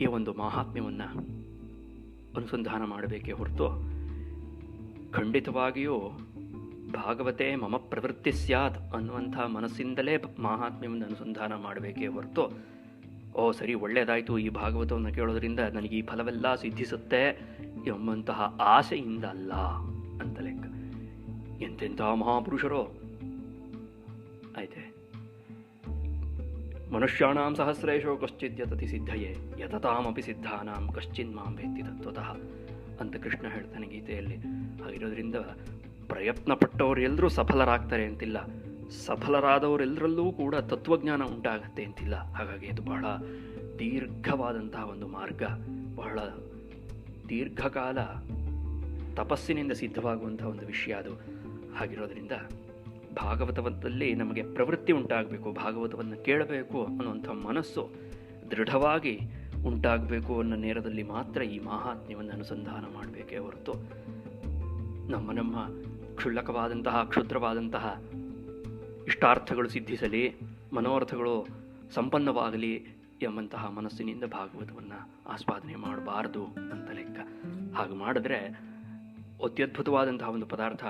ಈ ಒಂದು ಮಾಹಾತ್ಮ್ಯವನ್ನು ಅನುಸಂಧಾನ ಮಾಡಬೇಕೇ ಹೊರತು ಖಂಡಿತವಾಗಿಯೂ ಭಾಗವತೆ ಮಮ ಪ್ರವೃತ್ತಿ ಸ್ಯಾತ್ ಅನ್ನುವಂಥ ಮನಸ್ಸಿಂದಲೇ ಮಾಹಾತ್ಮ್ಯವನ್ನು ಅನುಸಂಧಾನ ಮಾಡಬೇಕೇ ಹೊರತು ಸರಿ ಒಳ್ಳೆಯದಾಯಿತು ಈ ಭಾಗವತವನ್ನು ಕೇಳೋದ್ರಿಂದ ನನಗೆ ಈ ಫಲವೆಲ್ಲ ಸಿದ್ಧಿಸುತ್ತೆ ಎಂಬಂತಹ ಆಸೆಯಿಂದ ಅಲ್ಲ ಅಂತ ಲೆಕ್ಕ. ಎಂತೆಂಥ ಮಹಾಪುರುಷರೋ ಆಯ್ತೆ, ಮನುಷ್ಯಾಣಾಂ ಸಹಸ್ರೇಶೋ ಕಶ್ಚಿತ್ ಯತತಿ ಸಿದ್ಧಯೇ ಯತತಾಮಪಿ ಸಿದ್ಧಾನಾಂ ಕಶ್ಚಿನ್ ಮಾಂ ವೇತ್ತಿ ತತ್ವತಃ ಅಂತ ಕೃಷ್ಣ ಹೇಳ್ತಾನೆ ಗೀತೆಯಲ್ಲಿ. ಹಾಗಿರೋದ್ರಿಂದ ಪ್ರಯತ್ನ ಪಟ್ಟವರು ಎಲ್ಲರೂ ಸಫಲರಾಗ್ತಾರೆ ಅಂತಿಲ್ಲ, ಸಫಲರಾದವರೆಲ್ಲರಲ್ಲೂ ಕೂಡ ತತ್ವಜ್ಞಾನ ಉಂಟಾಗತ್ತೆ ಅಂತಿಲ್ಲ. ಹಾಗಾಗಿ ಇದು ಬಹಳ ದೀರ್ಘವಾದಂತಹ ಒಂದು ಮಾರ್ಗ, ಬಹಳ ದೀರ್ಘಕಾಲ ತಪಸ್ಸಿನಿಂದ ಸಿದ್ಧವಾಗುವಂತಹ ಒಂದು ವಿಷಯ ಅದು. ಹಾಗಿರೋದ್ರಿಂದ ಭಾಗವತದಲ್ಲಿ ನಮಗೆ ಪ್ರವೃತ್ತಿ ಉಂಟಾಗಬೇಕು, ಭಾಗವತವನ್ನು ಕೇಳಬೇಕು ಅನ್ನುವಂಥ ಮನಸ್ಸು ದೃಢವಾಗಿ ಉಂಟಾಗಬೇಕು ಅನ್ನೋ ನೇರದಲ್ಲಿ ಮಾತ್ರ ಈ ಮಾಹಾತ್ಮ್ಯವನ್ನು ಅನುಸಂಧಾನ ಮಾಡಬೇಕೇ ಹೊರತು ನಮ್ಮ ಕ್ಷುಲ್ಲಕವಾದಂತಹ ಕ್ಷುದ್ರವಾದಂತಹ ಇಷ್ಟಾರ್ಥಗಳು ಸಿದ್ಧಿಸಲಿ, ಮನೋರ್ಥಗಳು ಸಂಪನ್ನವಾಗಲಿ ಎಂಬಂತಹ ಮನಸ್ಸಿನಿಂದ ಭಾಗವತವನ್ನು ಆಸ್ವಾದನೆ ಮಾಡಬಾರದು ಅಂತ ಲೆಕ್ಕ. ಹಾಗೆ ಮಾಡಿದ್ರೆ ಅತ್ಯದ್ಭುತವಾದಂತಹ ಒಂದು ಪದಾರ್ಥ,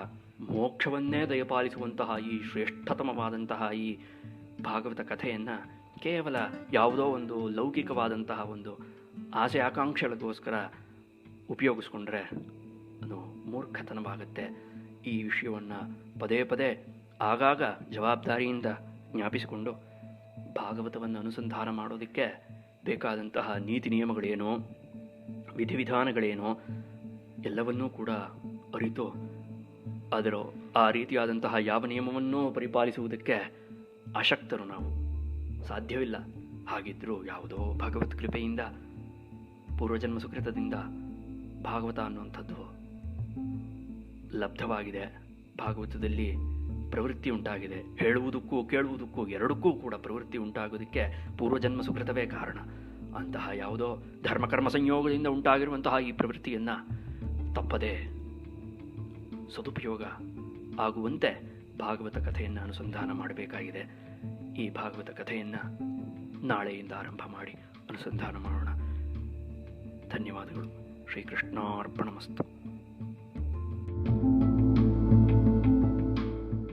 ಮೋಕ್ಷವನ್ನೇ ದಯಪಾಲಿಸುವಂತಹ ಈ ಶ್ರೇಷ್ಠತಮವಾದಂತಹ ಈ ಭಾಗವತ ಕಥೆಯನ್ನು ಕೇವಲ ಯಾವುದೋ ಒಂದು ಲೌಕಿಕವಾದಂತಹ ಒಂದು ಆಸೆ ಆಕಾಂಕ್ಷೆಗಳಿಗೋಸ್ಕರ ಉಪಯೋಗಿಸ್ಕೊಂಡ್ರೆ ಅದು ಮೂರ್ಖತನವಾಗುತ್ತೆ. ಈ ವಿಷಯವನ್ನು ಪದೇ ಪದೇ ಆಗಾಗ ಜವಾಬ್ದಾರಿಯಿಂದ ಜ್ಞಾಪಿಸಿಕೊಂಡು ಭಾಗವತವನ್ನು ಅನುಸಂಧಾನ ಮಾಡೋದಕ್ಕೆ ಬೇಕಾದಂತಹ ನೀತಿ ನಿಯಮಗಳೇನೋ ವಿಧಿವಿಧಾನಗಳೇನೋ ಎಲ್ಲವನ್ನೂ ಕೂಡ ಅರಿತು ಅದರ ಆ ರೀತಿಯಾದಂತಹ ಯಾವ ನಿಯಮವನ್ನೂ ಪರಿಪಾಲಿಸುವುದಕ್ಕೆ ಅಶಕ್ತರು ನಾವು, ಸಾಧ್ಯವಿಲ್ಲ. ಹಾಗಿದ್ದರೂ ಯಾವುದೋ ಭಗವತ್ ಕೃಪೆಯಿಂದ ಪೂರ್ವಜನ್ಮ ಸುಕೃತದಿಂದ ಭಾಗವತ ಅನ್ನುವಂಥದ್ದು ಲಬ್ಧವಾಗಿದೆ, ಭಾಗವತದಲ್ಲಿ ಪ್ರವೃತ್ತಿ ಉಂಟಾಗಿದೆ. ಹೇಳುವುದಕ್ಕೂ ಕೇಳುವುದಕ್ಕೂ ಎರಡಕ್ಕೂ ಕೂಡ ಪ್ರವೃತ್ತಿ ಉಂಟಾಗೋದಕ್ಕೆ ಪೂರ್ವಜನ್ಮ ಸುಕೃತವೇ ಕಾರಣ. ಅಂತಹ ಯಾವುದೋ ಧರ್ಮಕರ್ಮ ಸಂಯೋಗದಿಂದ ಉಂಟಾಗಿರುವಂತಹ ಈ ಪ್ರವೃತ್ತಿಯನ್ನು ತಪ್ಪದೆ ಸದುಪಯೋಗ ಆಗುವಂತೆ ಭಾಗವತ ಕಥೆಯನ್ನು ಅನುಸಂಧಾನ ಮಾಡಬೇಕಾಗಿದೆ. ಈ ಭಾಗವತ ಕಥೆಯನ್ನು ನಾಳೆಯಿಂದ ಆರಂಭ ಮಾಡಿ ಅನುಸಂಧಾನ ಮಾಡೋಣ. ಧನ್ಯವಾದಗಳು. ಶ್ರೀಕೃಷ್ಣಾರ್ಪಣಮಸ್ತು.